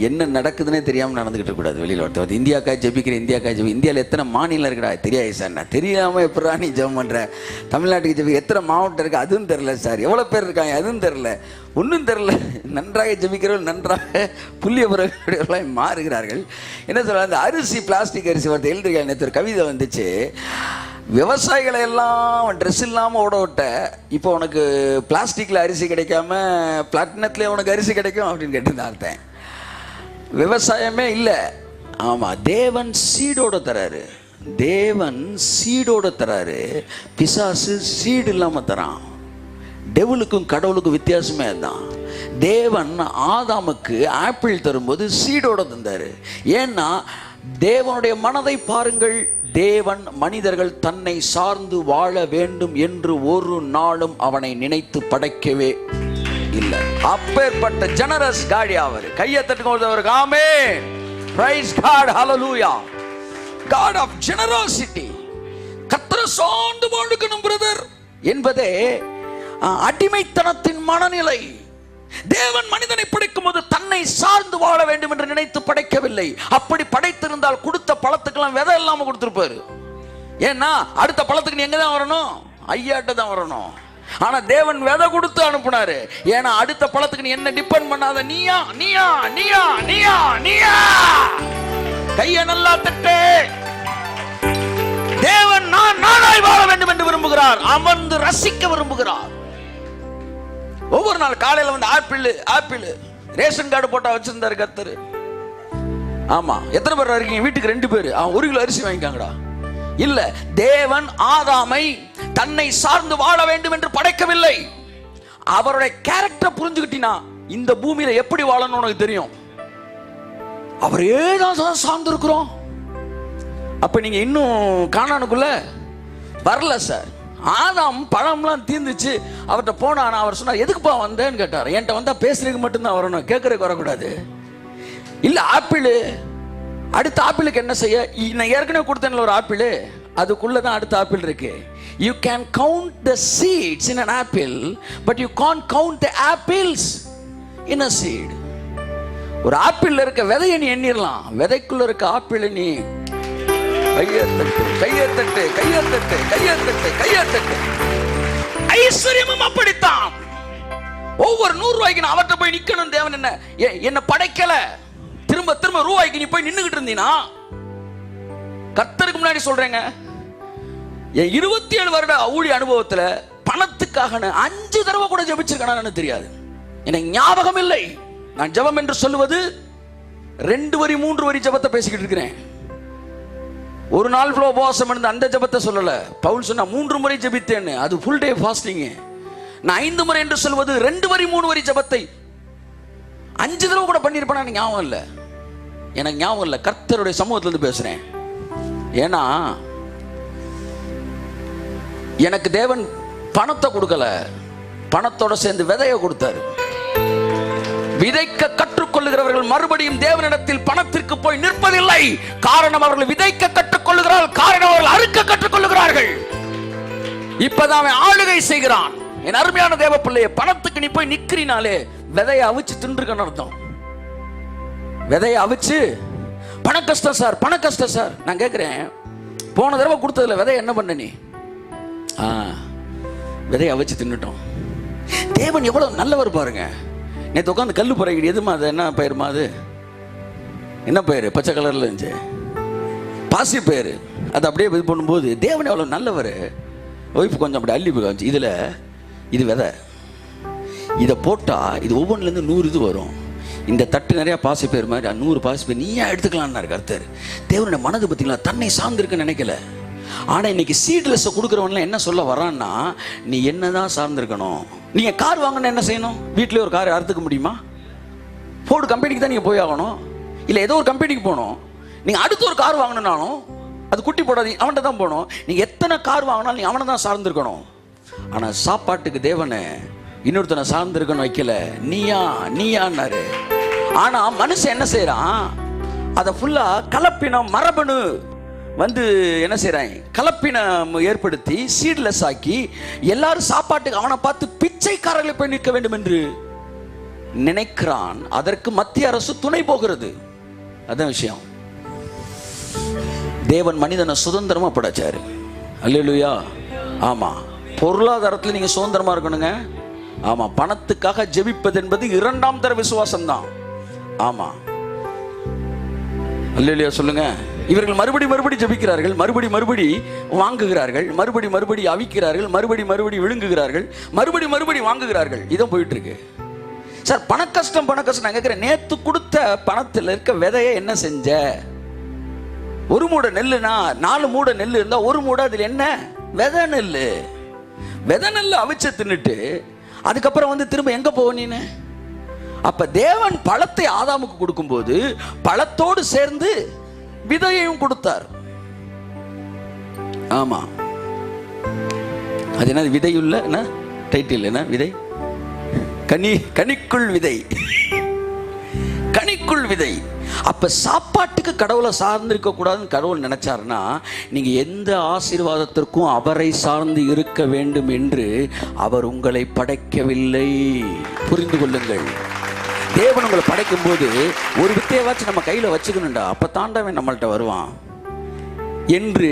என்ன நடக்குதுன்னே தெரியாமல் நடந்துக்கிட்டு இருக்கக்கூடாது. வெளியில் ஒருத்தர் இந்தியாக்காய் ஜெபிக்கிறேன், இந்தியாவில் எத்தனை மாநிலம் இருக்குடா தெரியாது சார். நான் தெரியாமல் எப்படா நீ ஜெபம் பண்ணுறேன். தமிழ்நாட்டுக்கு ஜெபி எத்தனை மாவட்டம் இருக்குது அதுவும் தெரில சார். எவ்வளோ பேர் இருக்காங்க அதுவும் தெரில, ஒன்றும் தெரில. நன்றாக ஜெபிக்கிறவர்கள் நன்றாக புள்ளிய பிறகுலாம் மாறுகிறார்கள். என்ன சொல்ல, அந்த அரிசி பிளாஸ்டிக் அரிசி வார்த்தை எழுதிருக்காங்க. நேற்று ஒரு கவிதை வந்துச்சு, விவசாயிகளை எல்லாம் ட்ரெஸ் இல்லாமல் ஓட விட்ட, இப்போ உனக்கு பிளாஸ்டிக்கில் அரிசி கிடைக்காம பிளாட்டினத்துலேயே உனக்கு அரிசி கிடைக்கும் அப்படின்னு கேட்டிருந்தேன். அர்த்தம் விவசாயமே இல்லை. ஆமாம், தேவன் சீடோட தராரு, தேவன் சீடோட தராரு, பிசாசு சீடு இல்லாமல் தரான். டெவலுக்கும் கடவுளுக்கும் வித்தியாசமே அதுதான். தேவன் ஆதாமுக்கு ஆப்பிள் தரும்போது சீடோட தந்தார். ஏன்னா தேவனுடைய மனதை பாருங்கள், தேவன் மனிதர்கள் தன்னை சார்ந்து வாழ வேண்டும் என்று ஒரு நாளும் அவனை நினைத்து படைக்கவே இல்லை. அப்பேற்பட்ட ஜெனரஸ் காடி அவர். கையை தட்டுக்கு amen, praise God, hallelujah. God of generosity. கர்த்தரை சார்ந்து வாழணும் பிரதர் என்பதே அடிமைத்தனத்தின் மனநிலை. தேவன் மனிதனை படைக்கும் போது தன்னை சார்ந்து வாழ வேண்டும் என்று நினைத்து படைக்கவில்லை. அப்படி படைத்திருந்தால் கொடுத்த பழத்துக்கெல்லாம் விதை இல்லாம கொடுத்திருப்பாரு. ஏன்னா அடுத்த பழத்துக்கு நீ எங்க தான் வரணும், ஐயாட்ட தான் வரணும். ஆனா தேவன் விதை கொடுத்து அனுப்புனாரு. ஏன்னா அடுத்த பழத்துக்கு நீ என்ன டிபெண்ட் பண்ணாத, நீயா நீயா நீயா நீயா நீயா. கைய நல்லா தட்டு. தேவன் நானாய் வாழ வேண்டும் என்று விரும்புகிறார், அமர்ந்து ரசிக்க விரும்புகிறார். ஒவ்வொரு நாள் காலையில வந்து ஆப்பிள் ரேஷன் கார்டு போட்டா வச்சிருந்தாரு கர்த்தர். ஆமா, எத்தனை பேர் இருக்கீங்க வீட்டுக்கு? 2 பேர். 1 கிலோ அரிசி வாங்கிக்காங்கடா. இல்ல, தேவன் ஆதாமை தன்னை சார்ந்து வாழ வேண்டும் என்று படைக்கவில்லை. அவருடைய கேரக்டர் புரிஞ்சுக்கிட்டீனா இந்த பூமியில எப்படி வாழணும்னு உனக்கு தெரியும். அவர் ஏதான் சார்ந்து இருக்கிறோம். அப்ப நீங்க இன்னும் கானானுக்குள்ள வரல சார். ஆதாம் பழம்லாம் தீர்ந்துச்சு, அவர்கிட்ட போனா அவர் சொன்னார், எதுக்குப்பா வந்தேன்னு கேட்டார். என்கிட்ட வந்தா பேசுறதுக்கு மட்டும்தான் வரணும், கேட்கறதுக்கு வரக்கூடாது. இல்ல ஆப்பிள், அடுத்த ஆப்பிளுக்கு என்ன செய்ய, நான் ஏற்கனவே கொடுத்தேன்ல ஒரு ஆப்பிள், அதுக்குள்ளதான் அடுத்த ஆப்பிள் இருக்கு. You can count the seeds in an apple, but you can't count the apples in a seed. ஒரு ஆப்பிள்ல இருக்க விதையை நீ எண்ணிடலாம், விதைக்குள்ள இருக்க ஆப்பிள் நீ ஐஸ்வர்யமும் அப்படித்தான். ஒவ்வொரு 100 ரூபாய்க்கு நான் அவர்கிட்ட போய் நிக்கணும். தேவன் என்ன படைக்கல, திரும்ப திரும்ப ரூபாய்க்கு நீ போய் நின்னுகிட்டு இருந்தீனா, கர்த்தருக்கு முன்னாடி சொல்றேங்க, என் 27 வருட ஊழிய அனுபவத்துல பணத்துக்காக 5 தடவை கூட ஜெபிச்சிருக்கேன்னு தெரியாது, எனக்கு ஞாபகம் இல்லை. நான் ஜெபம் என்று சொல்லுவது 2 வரி 3 வரி ஜெபத்தை பேசிக்கிட்டு இருக்கிறேன். ஒரு நாள் ஃபுல்லா உபவாசம் இருந்து அந்த ஜெபத்தை சொல்லல. பவுல் சொன்னா 3 முறை ஜெபித்தேன்னு, அது ஃபுல் டே ஃபாஸ்டிங். நான் 5 முறை என்று சொல்வது 2 வரி 3 வரி ஜெபத்தை 5 தடவை கூட பண்ணியிருப்பேன். எனக்கு ஞாபகம் இல்லை, எனக்கு ஞாபகம் இல்லை. கர்த்தருடைய சமூகத்துல இருந்து பேசுறேன். ஏன்னா எனக்கு தேவன் பணத்தை கொடுக்கல, பணத்தோட சேர்ந்து விதையை கொடுத்தாரு. விதைக்க கற்றுக்கொள்ளுகிறவர்கள் மறுபடியும் தேவனிடத்தில் பணத்திற்கு போய் நிற்பதில்லை. காரணம் அவர்கள் விதைக்க கற்றுக்கொள்ளுகிறார்கள், காரணம் அவர்கள் அறுக்க கற்றுக்கொள்ளுகிறார்கள். இப்பதான் அவன் ஆளுகை செய்கிறான். என் அருமையான தேவ பிள்ளையே, பணத்துக்கு நீ போய் நிக்கிறீனாலே விதையை அவிச்சு தின்றுக்கன்னு அர்த்தம். விதையை அவிச்சு பண கஷ்டம் சார், பண கஷ்டம் சார். நான் கேட்கிறேன், போன தடவை கொடுத்ததுல விதை என்ன பண்ண நீ? விதையை அவிச்சு தின்னுட்டோம். தேவன் எவ்வளவு நல்லவர் பாருங்க. நேற்று உட்காந்து கல் புறகிடி எதுமா அது என்ன பயிருமா அது என்ன பயிர் பச்சை கலரில் இருந்துச்சு பாசி பயிர். அது அப்படியே இது பண்ணும்போது தேவன் எவ்வளோ நல்லவர். ஒய்ஃபு கொஞ்சம் அப்படி அள்ளி காமிச்சு இதில் இது விதை, இதை போட்டால் இது ஒவ்வொன்றுலேருந்து 100 இது வரும். இந்த தட்டு நிறையா பாசி பயிர் மாதிரி 100 பாசி பயிர் நீயா எடுத்துக்கலான்னாரு கர்த்தர். தேவனுடைய மனது பார்த்தீங்களா, தன்னை சார்ந்திருக்க நினைக்கல. ஆனால் இன்னைக்கு சீட்லெஸ்ஸை கொடுக்குறவன்லாம் என்ன சொல்ல வரான்னா, நீ என்ன தான் சார்ந்திருக்கணும். நீங்கள் கார் வாங்கணும்னு என்ன செய்யணும்? வீட்டிலே ஒரு கார் அறுத்துக்க முடியுமா? ஃபோர்டு கம்பெனிக்கு தான் நீங்கள் போய் ஆகணும், இல்லை ஏதோ ஒரு கம்பெனிக்கு போகணும். நீங்கள் அடுத்து ஒரு கார் வாங்கணுன்னாலும் அது குட்டி போடாதீங்க, அவன்கிட்ட தான் போகணும். நீங்கள் எத்தனை கார் வாங்கினாலும் நீ அவனை தான் சார்ந்திருக்கணும். ஆனால் சாப்பாட்டுக்கு தேவனை இன்னொருத்தனை சார்ந்திருக்கணும் வைக்கல, நீயான்னாரு. ஆனால் மனுஷன் என்ன செய்கிறான், அதை ஃபுல்லாக கலப்பினம் மரபணு வந்து என்ன செய்கிறாங்க, கலப்பினம் ஏற்படுத்தி சீட்லெஸ் ஆக்கி எல்லாரும் சாப்பாட்டுக்கு அவனை பார்த்து பிச்சைக்காரர்களை போய் நிற்க வேண்டும் என்று நினைக்கிறான். அதற்கு மத்திய அரசு துணை போகிறது. அதான் விஷயம். தேவன் மனிதனை சுதந்திரமா படைச்சாரு. அல்லேலூயா. ஆமா, பொருளாதாரத்தில் நீங்க சுதந்திரமா இருக்கணுங்க. ஆமா, பணத்துக்காக ஜெபிப்பது என்பது 2ஆம் தர விசுவாசம் தான். ஆமா, அல்லேலூயா சொல்லுங்க. இவர்கள் மறுபடி ஜெபிக்கிறார்கள், மறுபடி வாங்குகிறார்கள், மறுபடி அவிக்கிறார்கள், மறுபடி விழுங்குகிறார்கள், மறுபடி வாங்குகிறார்கள். இதான் போயிட்டு இருக்கு சார். பண கஷ்டம் நான் கேட்கிறேன். நேத்து கொடுத்த பணத்தில் இருக்க விதையை என்ன செஞ்ச? ஒரு மூடை நெல்லுனா 4 மூடை நெல் இருந்தா ஒரு மூடை அதில் என்ன விதை நெல் அவிச்ச தின்னுட்டு அதுக்கப்புறம் வந்து திரும்ப எங்க போவ நீனு? அப்ப தேவன் பழத்தை ஆதாமுக்கு கொடுக்கும்போது பழத்தோடு சேர்ந்து விதையையும் கொடுத்தார். ஆமா, அது என்ன விதையுள்ள என்ன டைட்டில், என்ன விதை? கனிக்குள் விதை. அப்ப சாப்பாட்டுக்கு கடவுளை சார்ந்திருக்க கூடாதுன்னு கடவுள் நினைச்சாருன்னா, நீங்க எந்த ஆசீர்வாதத்திற்கும் அவரை சார்ந்து இருக்க வேண்டும் என்று அவர் உங்களை படைக்கவில்லை. புரிந்து கொள்ளுங்கள். தேவன் உங்களை படைக்கும் போது ஒரு வித்தையாச்சும் நம்ம கையில வச்சுக்கணும்டா, அப்ப தாண்டவன் நம்மள்கிட்ட வருவான் என்று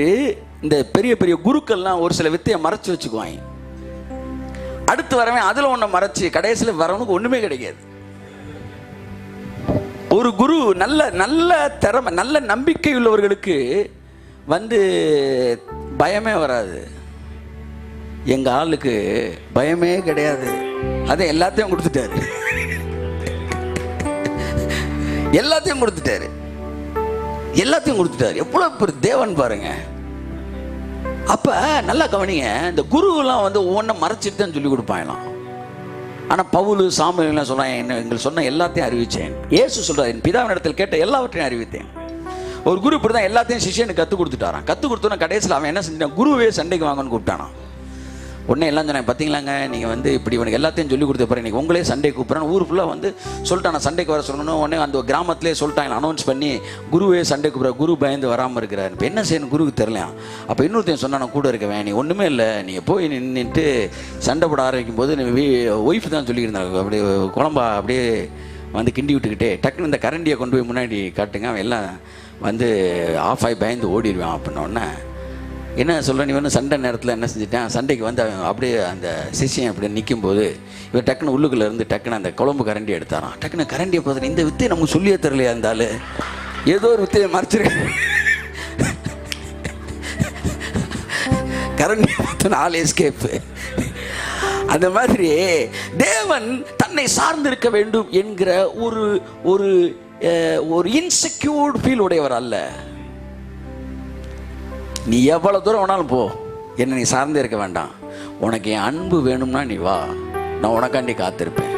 இந்த பெரிய குருக்கள்லாம் ஒரு சில வித்தையை மறைச்சு வச்சுக்குவாங்க. அடுத்து வரவன் அதுல ஒன்றை மறைச்சு கடைசியில் வரவனுக்கு ஒண்ணுமே கிடைக்காது. ஒரு குரு நல்ல திறமை, நல்ல நம்பிக்கை உள்ளவர்களுக்கு வந்து பயமே வராது. எங்க ஆளுக்கு பயமே கிடையாது, அதை எல்லாத்தையும் கொடுத்துட்டாரு. எவ்வளவு தேவன் பாருங்க. அப்ப நல்லா கவனிங்க. இந்த குருவெல்லாம் வந்து ஒவ்வொன்றை மறைச்சிட்டு தான் சொல்லி கொடுப்பாங்களாம். ஆனால் பவுல் சாமுவேல் சொல்றாங்க, எங்களுக்கு சொன்ன எல்லாத்தையும் அறிவிச்சேன். இயேசு சொல்றாரு, என் பிதாவின் இடத்தில் கேட்ட எல்லாவற்றையும் அறிவித்தேன். ஒரு குரு இப்படி தான் எல்லாத்தையும் சிஷ்யனுக்கு கற்றுக் கொடுத்துட்டாரான். கற்றுக் கொடுத்தோன்னா கடைசியில் அவன் என்ன செஞ்சான், குருவே சண்டைக்கு வாங்கன்னு கூப்பிட்டானான். உடனே எல்லாம் சொன்னேன், பார்த்தீங்களாங்க நீங்கள் வந்து இப்படி இவனுக்கு எல்லாத்தையும் சொல்லி கொடுத்த பிறகு இன்றைக்கி உங்களே சண்டை கூப்பிட்றேன். ஊர் ஃபுல்லாக வந்து சொல்லிட்டான் சண்டைக்கு வர சொல்லணும். உடனே அந்த கிராமத்திலே சொல்லிட்டாங்க, அனௌன்ஸ் பண்ணி குருவே சண்டை கூப்பிட்ற, குரு பயந்து வராமல் இருக்கிறார். இப்போ என்ன செய்யணும் குருக்கு தெரியலையா. அப்போ இன்னொருத்தையும் சொன்னா, நான் கூட இருக்கவேன், நீ ஒன்றுமே இல்லை, நீங்கள் போய் நின்றுட்டு சண்டை போட ஆரம்பிக்கும் போது ஒய்ஃப் தான் சொல்லியிருந்தாங்க, அப்படியே குழம்பா அப்படியே வந்து கிண்டி விட்டுக்கிட்டே டக்குன்னு இந்த கரண்டியை கொண்டு போய் முன்னாடி காட்டுங்க, அவன் எல்லாம் வந்து ஆஃப் ஆகி பயந்து ஓடிடுவான். அப்படின்னோடனே என்ன சொல்கிறேன், நீ வந்து சண்டை நேரத்தில் என்ன செஞ்சுட்டேன், சண்டைக்கு வந்து அவன் அப்படியே அந்த சிஷியன் அப்படி நிற்கும்போது இவன் டக்குன்னு உள்ளுக்குள்ளே இருந்து டக்குன்னு அந்த குழம்பு கரண்டி எடுத்தாரான். டக்குன்னு கரண்டியை பார்த்துட்டு, இந்த வித்தையை நமக்கு சொல்லியே தரலையா இருந்தாலும், ஏதோ ஒரு வித்தையை மறைச்சிருக்கேன். கரண்டி பார்த்து ஆல் எஸ்கேப்பு. அந்த மாதிரி தேவன் தன்னை சார்ந்திருக்க வேண்டும் என்கிற ஒரு இன்செக்யூர்ட் ஃபீல் உடையவர் அல்ல. நீ எவ்வளவு தூரம் வேணாலும் போ, என்ன நீ சார்ந்தே இருக்க வேண்டாம். உனக்கு என் அன்பு வேணும்னா நீ வா, நான் உனக்காண்டி காத்திருப்பேன்.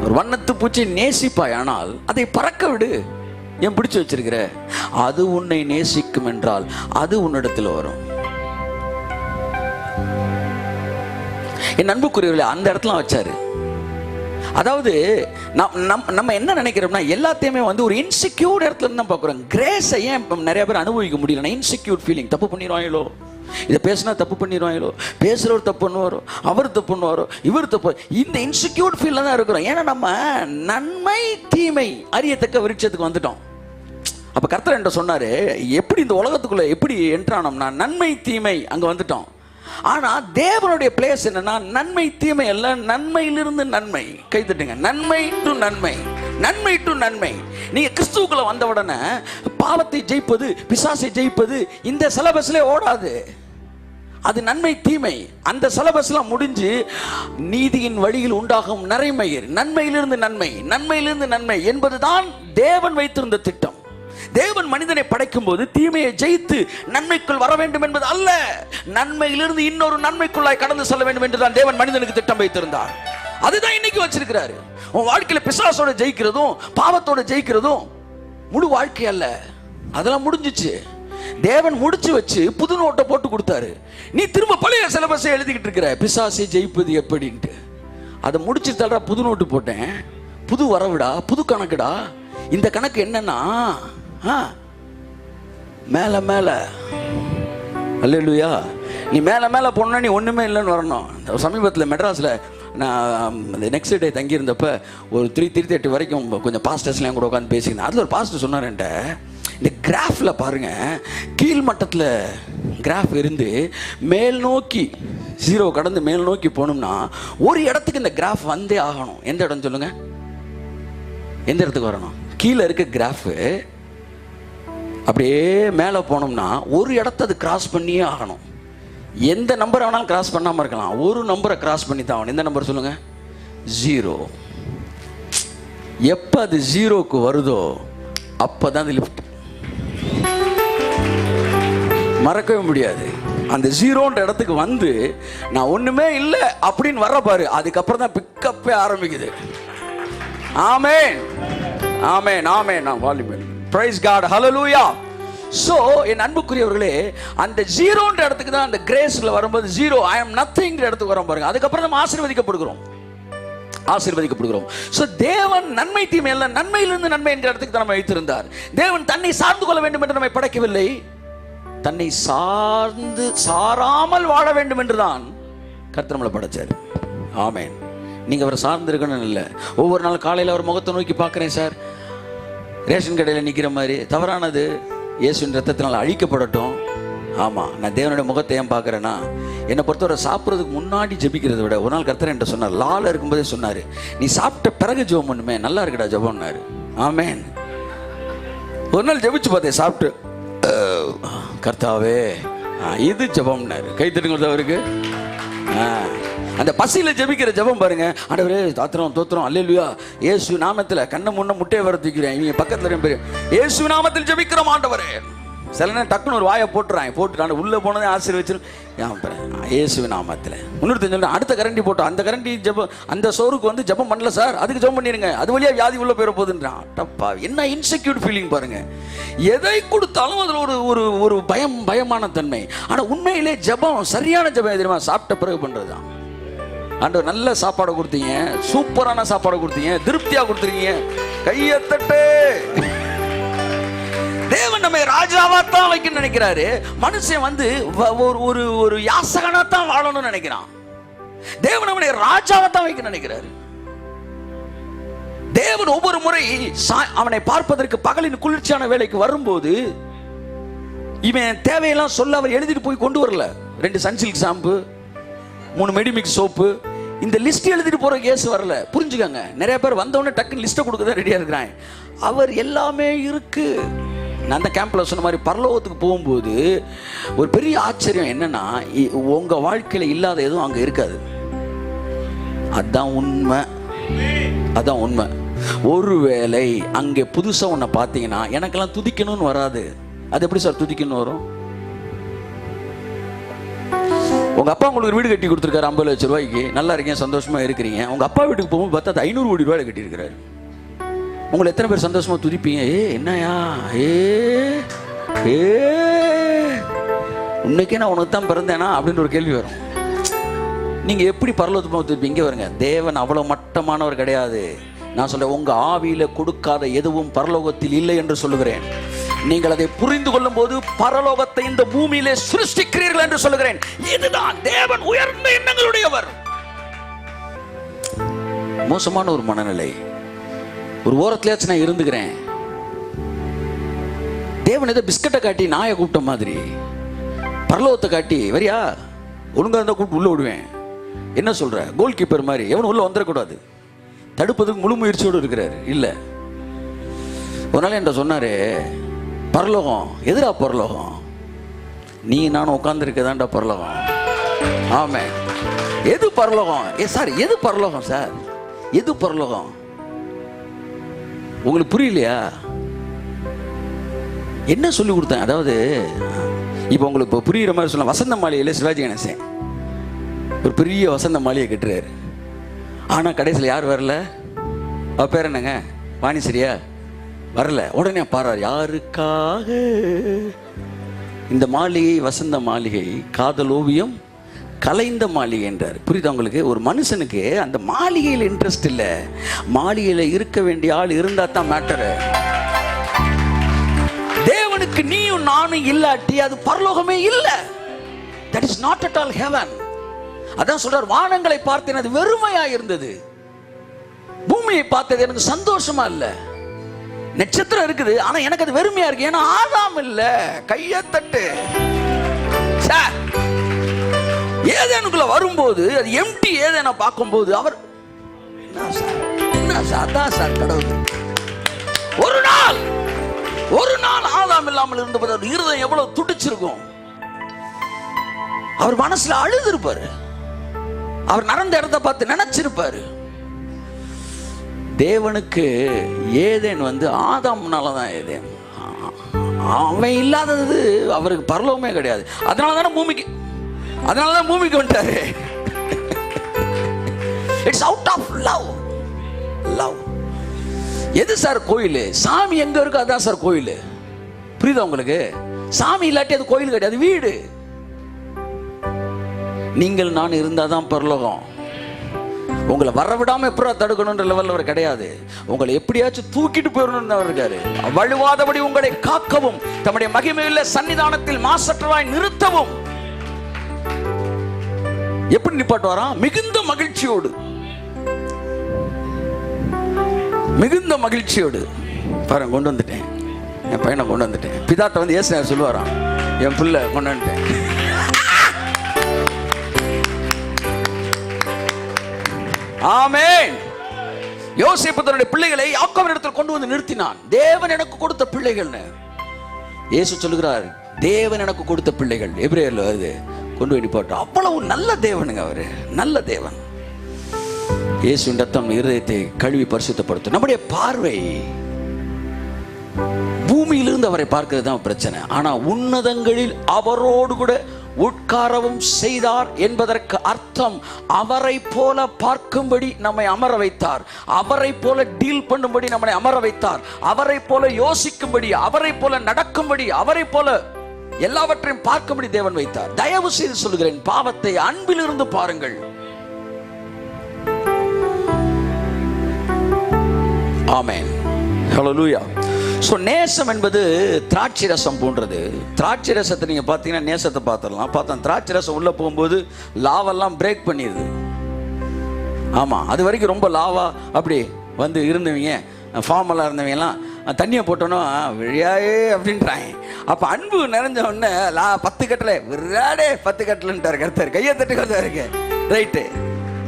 ஒரு வண்ணத்து பூச்சி நேசிப்பாய், ஆனால் அதை பறக்க விடு. ஏன் பிடிச்சு வச்சிருக்கிற? அது உன்னை நேசிக்கும் என்றால் அது உன்னிடத்தில் வரும். என் அன்புக்குரியவர்களே, அந்த இடத்துல வச்சாரு. அதாவது நம்ம என்ன நினைக்கிறோம்னா, எல்லாத்தையுமே வந்து ஒரு இன்செக்யூர் இடத்துல இருந்து தான் பார்க்குறோம். கிரேஸை ஏன் நிறைய பேர் அனுபவிக்க முடியலன்னா, இன்செக்யூர் ஃபீலிங். தப்பு பண்ணிடுவாங்களோ, இதை பேசினா தப்பு பண்ணிடுவாங்களோ, பேசுகிறவர் தப்பு பண்ணுவாரோ, அவர் தப்பு பண்ணுவாரோ, இவர் தப்பு, இந்த இன்செக்யூர் ஃபீலில் தான் இருக்கிறோம். ஏன்னா நம்ம நன்மை தீமை அறியத்தக்க விருட்சத்துக்கு வந்துட்டோம். அப்போ கர்த்தர் என்கிட்ட சொன்னார், எப்படி இந்த உலகத்துக்குள்ளே எப்படி என்ட்ரானோம்னா, நன்மை தீமை அங்கே வந்துட்டோம். ஆனா தேவனுடைய பிளேஸ் என்னன்னா நன்மை தீமை அல்ல, நன்மையிலிருந்து நன்மை. கை தட்டுங்க. நன்மை டு நன்மை, நன்மை டு நன்மை. நீங்க கிறிஸ்துவுக்குள்ள வந்த உடனே பாவத்தை ஜெயிப்பது, பிசாசை ஜெயிப்பது இந்த சிலபஸ்ல ஓடாது. அது நன்மை தீமை. அந்த சிலபஸ்லாம் முடிஞ்சு நீதியின் வழியில் உண்டாகும் நிறைமயிர், நன்மையிலிருந்து நன்மை, நன்மையிலிருந்து நன்மை என்பதுதான் தேவன் வைத்திருந்த திட்டம். தேவன் மனிதனை படைக்கும் போது தீமையை ஜெயித்து நன்மைக்குள் வர வேண்டும் என்பது அல்ல, நன்மையிலிருந்து இன்னொரு நன்மைக்குள்ளாய் கடந்து செல்ல வேண்டும் என்றுதான் தேவன் மனிதனுக்கு திட்டம் வைத்திருந்தார். அதுதான் இன்னைக்கு வச்சிருக்கிறாரு. உன் வாழ்க்கையில பிசாசோட ஜெயிக்கிறதும் பாவத்தோட ஜெயிக்கிறதும் முழு வாழ்க்கை அல்ல, அதெல்லாம் முடிஞ்சிச்சு. தேவன் முடிச்சு வச்சு புது நோட்டை போட்டு கொடுத்தாரு. நீ திரும்ப பழைய சிலபஸை எழுதிக்கிட்டு இருக்கிற, பிசாசை ஜெயிப்பது எப்படின்ட்டு. அதை முடிச்சு தடா புது நோட்டு போட்டேன், புது வரவுடா, புது கணக்குடா. இந்த கணக்கு என்னன்னா மேல மேல. அல்லேலூயா. நீ மேல மேல போனா நீ ஒண்ணுமே இல்லைன்னு வரணும். சமீபத்தில் மெட்ராஸ்ல நான் நெக்ஸ்ட் டே தங்கியிருந்தப்ப ஒரு 3:30 வரைக்கும் கொஞ்சம் பாஸ்டர்ஸ்லாம் கூட உட்காந்து பேசியிருந்தேன். அதில் ஒரு பாஸ்டர் சொன்னார்ன்ட்ட, இந்த கிராஃபில் பாருங்க, கீழ் மட்டத்தில் கிராஃப் இருந்து மேல் நோக்கி 0 கடந்து மேல் நோக்கி போகணும்னா ஒரு இடத்துக்கு இந்த கிராஃப் வந்தே ஆகணும். எந்த இடம் சொல்லுங்க? எந்த இடத்துக்கு வரணும்? கீழே இருக்க கிராஃபு அப்படியே மேலே போனோம்னா ஒரு இடத்த அது கிராஸ் பண்ணியே ஆகணும். எந்த நம்பரை வேணாலும் கிராஸ் பண்ணாமல் இருக்கலாம், ஒரு நம்பரை கிராஸ் பண்ணி தான் ஆகணும். எந்த நம்பர் சொல்லுங்க? 0. எப்போ அது 0க்கு வருதோ அப்போ தான் அது லிஃப்ட். மறக்கவே முடியாது. அந்த 0ன்ற இடத்துக்கு வந்து நான் ஒண்ணுமே இல்லை அப்படின்னு வர்ற பாரு, அதுக்கப்புறம் தான் பிக்கப்பே ஆரம்பிக்குது. ஆமென், ஆமென், ஆமென். வால்யூம் பிரைஸ் காட், ஹல்லேலூயா. சோ என் அன்புக்குரியவர்களே, அந்த 0ன்ற இடத்துக்கு தான் அந்த கிரேஸ்ல வரும்போது 0 ஐ அம் நத்திங்ன்ற இடத்துக்கு வரோம் பாருங்க. அதுக்கப்புறம் நம்ம ஆசீர்வதிக்கப்படுகிறோம். சோ தேவன் நன்மை தீமை அல்ல, நன்மையிலிருந்து நன்மை என்ற இடத்துக்கு நம்ம வைத்திருந்தார். தேவன் தன்னை சார்ந்து கொள்ள வேண்டும் என்று நம்மை படைக்கவில்லை, தன்னை சாராமல் வாழ வேண்டும் என்றுதான் கர்த்தர் நம்மளை படைச்சார். ஆமென். நீங்க அவரை சார்ந்து இருக்கணும் இல்லை. ஒவ்வொரு நாள் காலையில் அவர் முகத்தை நோக்கி பார்க்குறேன் சார், ரேஷன் கடையில் நிற்கிற மாதிரி. தவறானது. இயேசுவின் ரத்தத்தினால் அழிக்கப்படட்டும். ஆமாம், நான் தேவனுடைய முகத்தை ஏன் பார்க்குறேன்னா, என்னை பொறுத்தவரை சாப்பிட்றதுக்கு முன்னாடி ஜெபிக்கிறத விட, ஒரு நாள் கர்த்தர் என்கிட்ட சொன்னார், லால இருக்கும்போதே சொன்னார், நீ சாப்பிட்ட பிறகு ஜெபம் பண்ணுமே, நல்லா இருக்குடா ஜெபம்னாரு. ஆமென். ஒரு நாள் ஜெபிச்சு பார்த்தேன் சாப்பிட்டு, கர்த்தாவே இது ஜெபம்னாரு. கை தட்டுங்க அவருக்கு. அந்த பசியில ஜெபிக்கிற ஜெபம் பாருங்க. ஆண்டவரே தாத்திரம் தோத்திரம் அல்லேலூயா, இயேசு நாமத்தில் கண்ணை முன்ன முட்டையை வர தூக்கிறேன். இவங்க பக்கத்தில் பேர் இயேசு நாமத்தில் ஜெபிக்கிறோம் ஆண்டவரே. சில நேரம் டக்குன்னு ஒரு வாயை போட்டுறான், உள்ளே போனதே ஆசீர்வச்சிடும். இயேசு நாமத்தில் முன்னூறு தெரிஞ்சு அடுத்த கரண்டி போட்டோம். அந்த கரண்டி ஜெபம், அந்த சோறுக்கு வந்து ஜெபம் பண்ணல சார், அதுக்கு ஜெபம் பண்ணிடுங்க, அது வழியா வியாதி உள்ள போயிட போகுதுன்றான். டப்பா, என்ன இன்செக்யூர் ஃபீலிங் பாருங்க. எதை கொடுத்தாலும் அதில் ஒரு ஒரு ஒரு பயமான தன்மை. ஆனால் உண்மையிலே ஜெபம், சரியான ஜெபம் தெரியுமா? சாப்பிட்ட பிறகு பண்ணுறது தான். ஆண்டவர் நல்ல சாப்பாடு கொடுத்தீங்க, சூப்பரான சாப்பாடு கொடுத்தீங்க, திருப்தியா கொடுத்துருக்கீங்க, கையை தட்டு. தேவன் நம்ம ராஜாவா தான் வைக்க நினைக்கிறாரு. மனுஷன் வந்து ஒரு ஒரு யாசகனா தான் வாழணும்னு நினைக்கிறான். தேவன் நம்மளை ராஜாவா தான் வைக்க நினைக்கிறாரு. தேவன் ஒவ்வொரு முறை அவனை பார்ப்பதற்கு பகலின் குளிர்ச்சியான வேலைக்கு வரும்போது, இவன் தேவையெல்லாம் சொல்ல அவர் எழுதிட்டு போய் கொண்டு வரல. 2 சன்சில்க் ஷாம்பு, 3 மெடிமிக்ஸ் சோப்பு, இந்த லிஸ்ட் எழுதிட்டு போற கேஸ் வரல. புரிஞ்சுக்கங்க. நிறைய பேர் வந்தவொடனே டக்குன்னு லிஸ்ட்டை கொடுக்க தான் ரெடியா இருக்கிறான். அவர் எல்லாமே இருக்கு. நான் அந்த கேம்பில் சொன்ன மாதிரி பரலோகத்துக்கு போகும்போது ஒரு பெரிய ஆச்சரியம் என்னன்னா, உங்க வாழ்க்கையில இல்லாத எதுவும் அங்க இருக்காது. அதான் உண்மை, அதான் உண்மை. ஒருவேளை அங்கே புதுசா ஒன்ன பார்த்தீங்கன்னா, எனக்கெல்லாம் துதிக்கணும்னு வராது. அது எப்படி சார் துதிக்கணும்னு வரும்? உங்க அப்பா உங்களுக்கு ஒரு வீடு கட்டி கொடுத்துருக்காரு 50 லட்சம் ரூபாய்க்கு, நல்லா இருக்கீங்க, சந்தோஷமா இருக்கிறீங்க. உங்க அப்பா வீட்டுக்கு போகும்போது பார்த்தா 500 கோடி ரூபாய் கட்டியிருக்கிறாரு. உங்களை எத்தனை பேர் சந்தோஷமா துதிப்பீங்க? என்னையா உன்னைக்கே நான் உனக்கு தான் பிறந்தேனா அப்படின்னு ஒரு கேள்வி வரும். நீங்க எப்படி பரலோகத்துக்கு துதிப்பீங்க? இங்கே வருங்க, தேவன் அவ்வளவு மட்டமானவர் கிடையாது. நான் சொல்றேன், உங்க ஆவியில கொடுக்காத எதுவும் பரலோகத்தில் இல்லை என்று சொல்லுகிறேன். நீங்கள் அதை புரிந்து கொள்ளும் போது பரலோகத்தை இந்த பூமியிலே சிருஷ்டிக்கிறீர்கள் என்று சொல்லுகிறேன். இதுதான் தேவன் உயர்ந்த எண்ணங்களுடையவர். மோசமான ஒரு மனநிலை, ஒரு ஓரத்திலேயாச்சும் நான் இருந்துக்கிறேன். தேவன் ஏதோ பிஸ்கட்டை காட்டி நாயை கூப்பிட்ட மாதிரி, பரலோகத்தை காட்டி வரியா ஒழுங்காக இருந்தால் கூப்பிட்டு உள்ளே விடுவேன். என்ன சொல்கிற, கோல் கீப்பர் மாதிரி எவனும் உள்ளே வந்துடக்கூடாது, தடுப்பதுக்கு முழு முயற்சியோடு இருக்கிறார். இல்லை, ஒரு நாள் என்கிட்ட சொன்னார், பரலோகம் எதிரா பரலோகம், நீ நானும் உட்காந்துருக்கதான்டா பரலோகம். ஆமாம், எது பரலோகம்? சார் எது பரலோகம் சார், எது பரலோகம்? உங்களுக்கு புரியலையா? என்ன சொல்லி கொடுத்தேன்? அதாவது இப்போ உங்களுக்கு இப்போ புரிகிற மாதிரி சொல்ல, வசந்த மாளிகையில் சிவாஜி கணேசன் ஒரு பெரிய வசந்த மாளிகை கட்டுறாரு. ஆனால் கடைசியில் யார் வரல? அவ பேர் என்னங்க, வாணிசரியா வரல. உடனே பாடுறார், யாருக்காக இந்த மாளிகை வசந்த மாளிகை, காதல் ஓவியம் கலைந்த மாளிகை என்றார். புரியுதா உங்களுக்கு? ஒரு மனுஷனுக்கு அந்த மாளிகையில் இன்ட்ரெஸ்ட் இல்லை, மாளிகையில் இருக்க வேண்டிய ஆள் இருந்தால் தான் மேட்டரு. தேவனுக்கு நீயும் நானும் இல்லாட்டி அது பரலோகமே இல்லை. That is not at all heaven. அதான் சொல்றார், வானங்களை பார்த்தேன் அது வெறுமையா இருந்தது, பூமியை பார்த்தது எனக்கு சந்தோஷமா இல்லை. நட்சத்திரம் இருக்குது ஆனா எனக்கு அது வெறுமையா இருக்கு, ஏன்னா ஆதாம் இல்ல. கையை தட்டு. ஏதேனுக்குள்ள வரும்போது அது எம்டி. ஏதேன பார்க்கும்போது அவர் என்ன சார், அதான் சார் கடவுள். ஒரு நாள் ஆதாம் இல்லாமல் இருந்தபோது அவர் இருதயம் எவ்வளவு துடிச்சிருக்கும். அவர் மனசுல அழுது இருப்பாரு, அவர் நடந்த இடத்தை பார்த்து நினைச்சிருப்பாரு. தேவனுக்கு ஏதேன் ஆதாம்னாலதான் ஏதேன். அவன் இல்லாதது அவருக்கு பரலோகமே கிடையாது. அதனாலதான் பூமிக்கு வந்துட்டாரு. It's out of love. எது சார் கோயில்? சாமி எங்க இருக்கு அதான் சார் கோயில். புரியுதா உங்களுக்கு? சாமி இல்லாட்டி அது கோயில் கிடையாது, வீடு. நீங்கள் நான் இருந்தாதான் பரலோகம். உங்களை வரவிடாம எப்படா தடுக்கணும்ன்ற லெவல்ல அவர் கிடையாது. உங்களை எப்படியாச்சும் தூக்கிட்டு போயிடணும்னு அவர் இருக்காரு. வழுவாதபடி உங்களை காக்கவும், தம்முடைய மகிமையுள்ள சன்னிதானத்தில் மாசற்றவாய் நிறுத்தவும். எப்படி நிப்பாட்டுவாரா? மிகுந்த மகிழ்ச்சியோடு பாருங்க, கொண்டு வந்துட்டேன் என் பையனை, கொண்டு வந்துட்டேன். பிதாட்ட ஏசுனார் சொல்லுவாராம், என் பிள்ளை கொண்டு வந்துட்டேன். ஆமென். யோசேப்பு தன்னுடைய பிள்ளைகளை யாக்கோபினிடத்தில் கொண்டு வந்து நிறுத்தினான். தேவன் எனக்கு கொடுத்த பிள்ளைகள்னு இயேசு சொல்லுகிறார். தேவன் எனக்கு கொடுத்த பிள்ளைகள் எபிரேயர்ல வருது, கொண்டு போய் நிப்பாட்டு. அவ்வளவு நல்ல தேவனுங்க அவரு, நல்ல தேவன். இயேசுவின் ரத்தம் இருதயத்தை கழுவி பரிசுத்தப்படுத்தும். நம்முடைய பார்வை பூமியிலிருந்து அவரை பார்க்கிறது தான் பிரச்சனை. ஆனா உன்னதங்களில் அவரோடு கூட உட்காரவும் செய்தார் என்பதற்கு அர்த்தம் அவரை போல பார்க்கும்படி நம்மை அமர வைத்தார், அவரை போல டீல் பண்ணும்படி நம்மை அமர வைத்தார், அவரை போல யோசிக்கும்படி, அவரை போல நடக்கும்படி, அவரை போல எல்லாவற்றையும் பார்க்கும்படி தேவன் வைத்தார். தயவு செய்து சொல்கிறேன், பாவத்தை அன்பிலிருந்து பாருங்கள். ஆமென். ஹல்லேலூயா. ஸோ நேசம் என்பது திராட்சை ரசம் போன்றது. திராட்சை ரசத்தை நீங்கள் பார்த்தீங்கன்னா நேசத்தை பார்த்துடலாம். பார்த்தா திராட்சை ரசம் உள்ளே போகும்போது லாவெல்லாம் பிரேக் பண்ணிடுது. ஆமாம், அது வரைக்கும் ரொம்ப லாவா அப்படி இருந்தவங்க, ஃபார்மலாக இருந்தவங்கலாம் தண்ணியை போட்டோன்னா விழியாயே அப்படின்றாங்க. அப்போ அன்பு நிறைஞ்ச உடனே 10 கட்டலை விராடே 10 கட்டலைன்ட்டார் கருத்தார். கையை தட்டு கருத்தாருக்கு. ரைட்டு.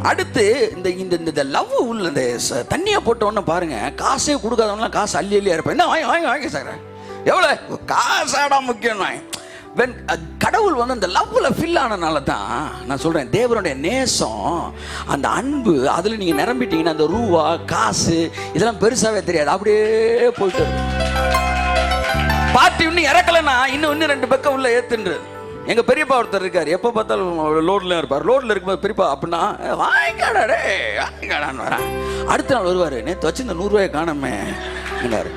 அடுத்து இந்த லவ் உள்ள இந்த தண்ணியை போட்ட உடனே பாருங்க, காசே கொடுக்காதவங்களாம் காசு அள்ளியா இருப்பேன். என்ன வாங்கி சார், எவ்வளோ காசாடா முக்கியம். கடவுள் அந்த லவ்ல ஃபில் ஆனனால தான் நான் சொல்றேன், தேவனுடைய நேசம், அந்த அன்பு, அதுல நீங்க நிரம்பிட்டீங்கன்னா அந்த ரூபா காசு இதெல்லாம் பெருசாவே தெரியாது, அப்படியே போயிட்டு பார்ட்டி இன்னும் இறக்கலன்னா இன்னும் 2 பக்கம் உள்ள ஏத்துன்றது. எங்க பெரியப்பா ஒருத்தர் இருக்காரு, எப்போ பார்த்தாலும் லோட்ல இருப்பார். லோட்ல இருக்கும்போது பெரியப்பா அப்படின்னா வாங்கிக்காடே வாங்கிக்காடான்னு வரேன். அடுத்த நாள் வருவார், நேற்று வச்சு இந்த 100 ரூபாயை காணாமே என்னாரு.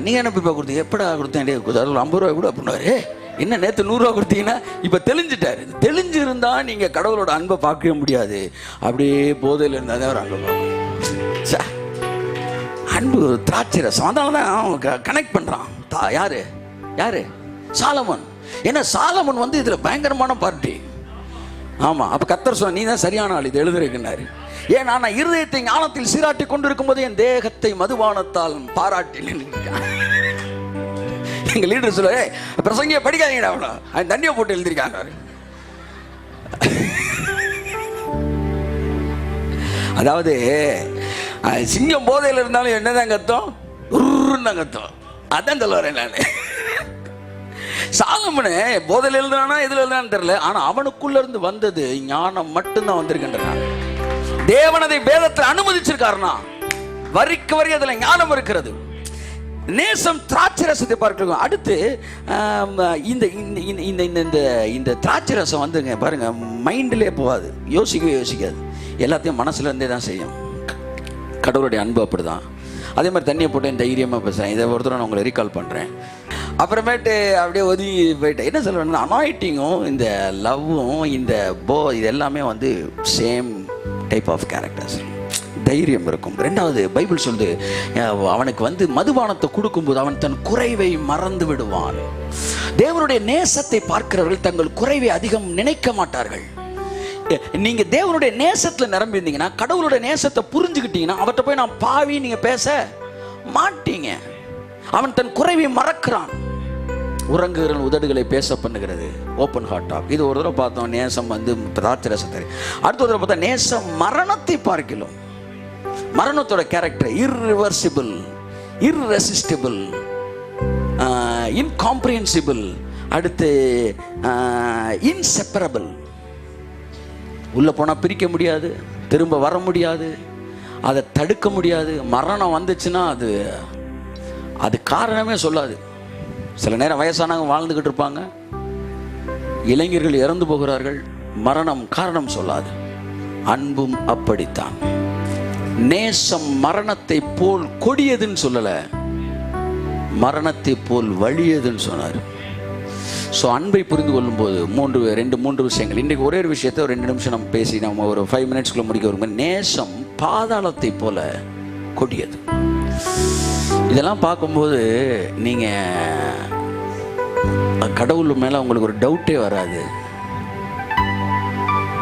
நீங்க என்ன பெரியப்பா கொடுத்தீங்க? எப்படா கொடுத்தேன்? 50 ரூபாய் கூட அப்படின்னாரு. என்ன நேற்று 100 ரூபா கொடுத்தீங்கன்னா? இப்போ தெளிஞ்சிட்டாரு. தெளிஞ்சிருந்தா நீங்க கடவுளோட அன்பை பார்க்கவே முடியாது. அப்படியே போதையில் இருந்தால் அவர் அன்பை பார்க்கணும். அன்பு திராட்சை ரசம். அதனால தான் அவன் கனெக்ட் பண்றான். யாரு? சாலமன். ஏன்னா சாலமன் இதுல பயங்கரமான பார்ட்டி. ஆமா, அப்ப கர்த்தர் சொன்ன, நீ தான் சரியான ஆள் இது எழுதுறீங்கன்னாரு. ஏன் நான் இருதயத்தை ஞானத்தில் சீராட்டி கொண்டிருக்கும் போது என் தேகத்தை மதுபானத்தால் பாராட்டினேன். எங்க லீடர் சொல்ல, பிரசங்கிய படிக்காதீங்கடா, அவன் தண்ணியை போட்டு எழுதிருக்காங்க. அதாவது சிங்கம் போதையில் இருந்தாலும் என்னதான் கத்தம், உருன்னு கத்தம். அதான் சொல்ல வரேன் நான். சாலமோனே போதையில் எழுதானா எதுல எழுதான்னு தெரியல, ஆனா அவனுக்குள்ள இருந்து வந்தது ஞானம் மட்டும்தான் வந்திருக்கின்றன. தேவனதை வேதத்தில் அனுமதிச்சிருக்காருனா வரிக்கு வரி அதுல ஞானம் இருக்கிறது. நேசம் திராட்சை ரசத்தை பார்க்கலாம். அடுத்து இந்த இந்த இந்த இந்த திராட்சை ரசம் வந்துங்க பாருங்க, மைண்ட்லேயே போகாது, யோசிக்காது, எல்லாத்தையும் மனசுல இருந்தே தான் செய்யும். கடவுளுடைய அன்பு அப்படிதான். அதே மாதிரி தண்ணியை போட்டு தைரியமாக பேசுகிறேன். இதை ஒருத்தர் நான் உங்களை ரீகால் பண்ணுறேன். அப்புறமேட்டு அப்படியே ஒதுங்கி போயிட்டேன். என்ன சொல்கிறேன்னா, அனாயிட்டிங்கும் இந்த லவ்வும் இந்த இது எல்லாமே வந்து சேம் டைப் ஆஃப் கேரக்டர்ஸ். தைரியம் இருக்கும். ரெண்டாவது பைபிள் சொல்லுது, அவனுக்கு வந்து மதுபானத்தை கொடுக்கும்போது அவன் தன் குறைவை மறந்து விடுவான். தேவனுடைய நேசத்தை பார்க்கிறவர்கள் தங்கள் குறைவை அதிகம் நினைக்க மாட்டார்கள். நீங்க தேவனுடைய நேசத்துல நிரம்பியிருந்தீங்கன்னா, கடவுளுடைய நேசத்தை புரிஞ்சுக்கிட்டீங்கன்னா, அவர்கிட்ட போய் நான் பாவி நீங்க பேச மாட்டீங்க. அவன் தன் குறைவை மறக்கிறான். உறங்குகிற உதடுகளை பேச பண்ணுகிறது ஓப்பன் ஹார்ட் டாக். இது ஒரு தடவை பார்த்தோம், நேசம் வந்து திராட்சை ரசத்தை. அடுத்த தடவை பார்த்தா நேசம் மரணத்தை பார்க்கலாம். மரணத்தோட கேரக்டர் இர்ரிவர்சிபிள், இர்ரெசிஸ்டிபிள், இன்காம்ப்ரிஹென்சிபிள், அடுத்து இன்செப்பரபிள். உள்ள போனால் பிரிக்க முடியாது, திரும்ப வர முடியாது, அதை தடுக்க முடியாது. மரணம் வந்துச்சுன்னா அது காரணமே சொல்லாது. சில நேரம் வயசானவங்க வாழ்ந்துக்கிட்டு இருப்பாங்க, இளைஞர்கள் இறந்து போகிறார்கள், மரணம் காரணம் சொல்லாது. அன்பும் அப்படித்தான். நேசம் மரணத்தை போல் கொடியதுன்னு சொல்லல, மரணத்தை போல் வலியதுன்னு சொன்னார். ஸோ அன்பை புரிந்து கொள்ளும் போது மூன்று விஷயங்கள். இன்றைக்கு ஒரே ஒரு விஷயத்தை ஒரு 2 நிமிஷம் நம்ம பேசி நம்ம ஒரு 5 மினிட்ஸ்க்குள்ள முடிக்க வரும்போது, நேசம் பாதாளத்தை போல கொடியது. இதெல்லாம் பார்க்கும்போது நீங்கள் கடவுள் மேலே உங்களுக்கு ஒரு டவுட்டே வராது.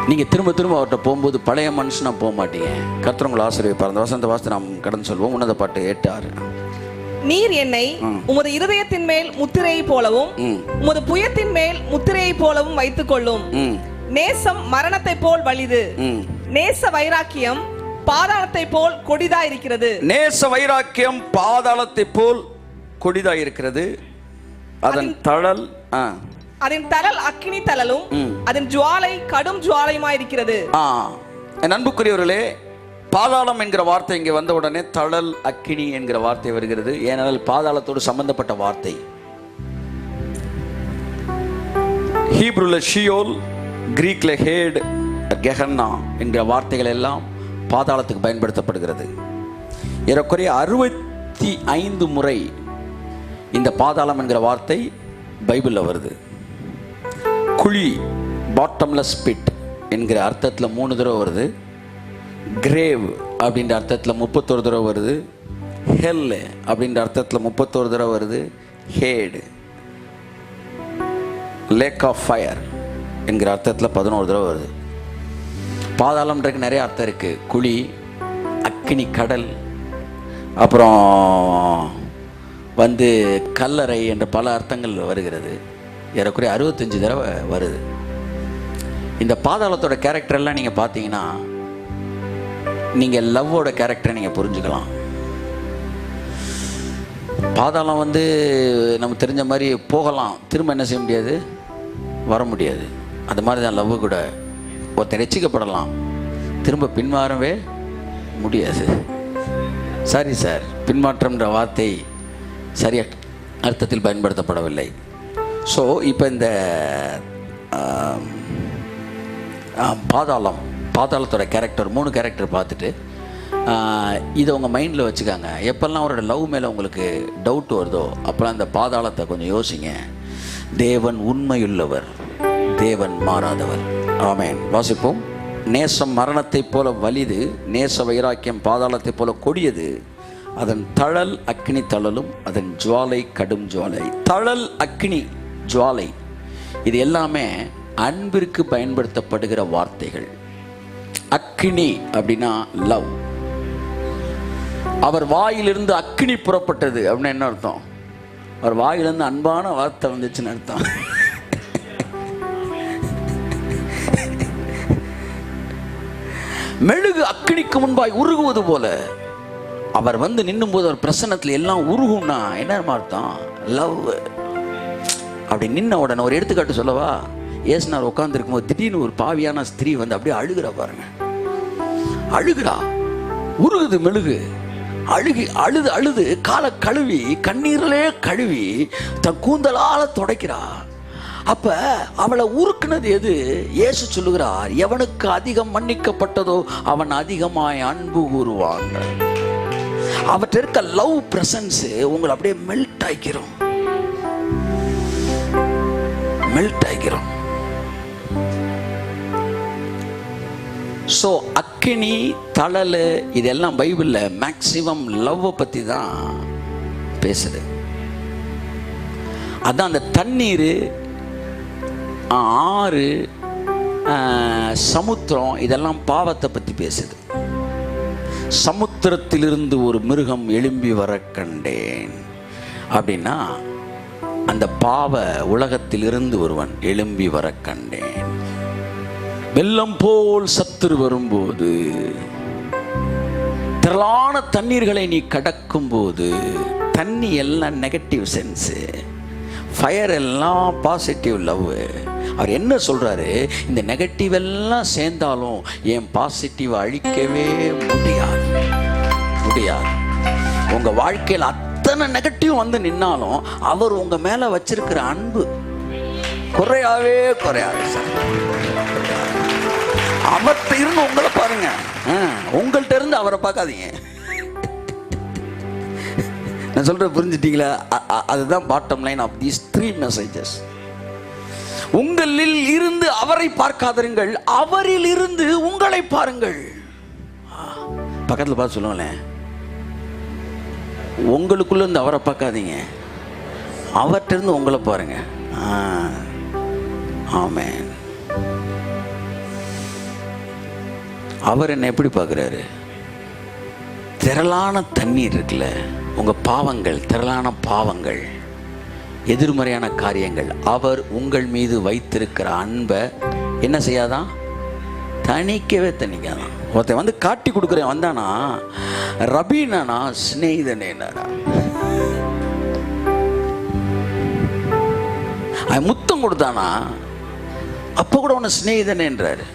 நீங்கள் திரும்ப அவர்கிட்ட போகும்போது பழைய மனுஷனா போக மாட்டீங்க. கர்த்தர் உங்களை ஆசீர்வதிப்பார். அந்த வசந்த வாசத்தை நாம் கடந்து சொல்வோம். உன்னத பாட்டு 8:6. நீர் என்னை உமது இருதயத்தின் மேல் முத்திரையை போலவும் உமது புயத்தின் மேல் முத்திரையை போலவும் வைத்துக் கொள்ளும். நேசம் மரணத்தை போல் வலிது, நேச வைராக்கியம் பாதாளத்தை போல் கொடிதா இருக்கிறது. நேச வைராக்கியம் பாதாளத்தை போல் கொடிதா இருக்கிறது. அதன் தழல் அக்கினி தழலும் அதன் ஜுவாலை கடும் ஜுவாலையுமாய் இருக்கிறது. என் அன்புக்குரியவர்களே, பாதாளம் என்கிற வார்த்தை இங்கே வந்த உடனே தழல் அக்கினி என்கிற வார்த்தை வருகிறது. ஏனென்றால் பாதாளத்தோடு சம்பந்தப்பட்ட வார்த்தை. ஹீப்ருல ஷியோல், கிரீக்ல ஹேட், கெஹன்னா என்கிற வார்த்தைகள் எல்லாம் பாதாளத்துக்கு பயன்படுத்தப்படுகிறது. ஏறக்குறைய 65 முறை இந்த பாதாளம் என்கிற வார்த்தை பைபிளில் வருது. குழி, பாட்டம்லெஸ் பிட் என்கிற அர்த்தத்தில் 3 தடவை வருது. கிரேவ் அப்படின்ற அர்த்தத்தில் 31 தடவை வருது. ஹெல் அப்படின்ற அர்த்தத்தில் 31 தடவை வருது. ஹேடு, லேக் ஆஃப் ஃபயர் என்கிற அர்த்தத்தில் 11 தடவை வருது. பாதாளம்ன்றதுக்கு நிறைய அர்த்தம் இருக்குது. குழி, அக்கினி கடல், அப்புறம் வந்து கல்லறை என்ற பல அர்த்தங்கள் வருகிறது. ஏறக்குறைய 65 தடவை வருது. இந்த பாதாளத்தோட கேரக்டரெல்லாம் நீங்கள் பார்த்தீங்கன்னா, நீங்கள் லவ்வோட கேரக்டரை நீங்கள் புரிஞ்சுக்கலாம். பாதாளம் வந்து நம்ம தெரிஞ்ச மாதிரி போகலாம், திரும்ப என்ன செய்ய முடியாது, வர முடியாது. அது மாதிரி தான் லவ் கூட. ஒருத்தர் ரட்சிக்கப்படலாம், திரும்ப பின்மாறவே முடியாது. சரி சார், பின்மாற்றம்ன்ற வார்த்தை சரியா அர்த்தத்தில் பயன்படுத்தப்படவில்லை. ஸோ இப்போ இந்த பாதாளத்தோட கேரக்டர் 3 கேரக்டர் பார்த்துட்டு இதை உங்கள் மைண்டில் வச்சுக்காங்க. எப்போல்லாம் அவரோட லவ் மேலே உங்களுக்கு டவுட் வருதோ அப்போல்லாம் இந்த பாதாளத்தை கொஞ்சம் யோசிங்க. தேவன் உண்மையுள்ளவர், தேவன் மாறாதவர். ஆமென். வாசிப்போம். நேசம் மரணத்தை போல வலிது, நேச வைராக்கியம் பாதாளத்தை போல கொடியது. அதன் தழல் அக்கினி தழலும் அதன் ஜுவாலை கடும் ஜுவாலை. தழல், அக்கினி, ஜுவாலை, இது எல்லாமே அன்பிற்கு பயன்படுத்தப்படுகிற வார்த்தைகள். அக்கினி அப்படின்னா லவ். அவர் வாயிலிருந்து அக்கினி புறப்பட்டது அப்படின்னு என்ன அர்த்தம்? அவர் வாயிலிருந்து அன்பான வார்த்தை வந்துச்சுன்னு அர்த்தம். மெழுகு அக்கினிக்கு முன்பாய் உருகுவது போல அவர் வந்து நின்னும் போது அவர் பிரசன்னத்தில் எல்லாம் உருகும்னா என்ன அர்த்தம்? லவ். அப்படி நின்ன உடனே ஒரு எடுத்துக்காட்டு சொல்லவா? ஏசுனார் உட்கார்ந்து இருக்கும்போது திடீர்னு ஒரு பாவியான ஸ்திரீ வந்து அப்படியே அழுகிறா பாருங்க. அழுகிறா, உருகுது மெழுகு. அழுது அழுது காலை கழுவி கண்ணீரிலே கழுவி தன் கூந்தலால துடைக்கிறா. அப்ப அவளை உருக்குனது எது? இயேசு சொல்லுகிறார், எவனுக்கு அதிகம் மன்னிக்கப்பட்டதோ அவன் அதிகமாய் அன்பு கூறுவாங்க. அவற்றை இருக்க லவ் பிரசன்ஸ் உங்களை அப்படியே மெல்ட் ஆகிக்கிறோம். ஸோ அக்கினி, தழல் இதெல்லாம் பைபிளில் மேக்சிமம் லவ்வை பற்றி தான் பேசுது. அதான் அந்த தண்ணீர், ஆறு, சமுத்திரம் இதெல்லாம் பாவத்தை பற்றி பேசுது. சமுத்திரத்திலிருந்து ஒரு மிருகம் எழும்பி வர கண்டேன் அப்படின்னா அந்த பாவ உலகத்திலிருந்து ஒருவன் எழும்பி வர கண்டேன். வெள்ளம் போல் சத்துரு வரும்போது, திரளான தண்ணீர்களை நீ கடக்கும் போது, தண்ணி எல்லாம் நெகட்டிவ் சென்ஸு, ஃபயர் எல்லாம் பாசிட்டிவ் லவ். அவர் என்ன சொல்றாரு? இந்த நெகட்டிவ் எல்லாம் சேர்ந்தாலும் என் பாசிட்டிவ் அழிக்கவே முடியாது. உங்க வாழ்க்கையில் அத்தனை நெகட்டிவ் வந்து நின்னாலும் அவர் உங்க மேல வச்சிருக்கிற அன்பு குறையாவே சார். அவர்கிட்ட இருந்து உங்களை பாருங்க, உங்கள்கிட்ட இருந்து அவரை பார்க்காதீங்க. நான் சொல்ற புரிஞ்சுட்டீங்களா? அதுதான் bottom line of these 3 messages. உங்களில் இருந்து அவரை பார்க்காதீர்கள், அவரில் இருந்து உங்களை பாருங்கள். பக்கத்தில் பார்த்து சொல்லுங்களேன், உங்களுக்குள்ள இருந்து அவரை பார்க்காதீங்க, அவர்கிட்ட இருந்து உங்களை பாருங்க. ஆமென். அவர் என்ன எப்படி பார்க்குறாரு? திரளான தண்ணீர் இருக்குல்ல, உங்க பாவங்கள், திரளான பாவங்கள், எதிர்மறையான காரியங்கள், அவர் உங்கள் மீது வைத்திருக்கிற அன்பை என்ன செய்யாதான்? தணிக்காதான். ஒருத்தன் வந்து காட்டி கொடுக்குறேன் வந்தானா, ரபீனா ஸ்நேகிதனே, முத்தம் கொடுத்தானா அப்ப கூட உன்னை ஸ்நேகிதனேன்றாரு.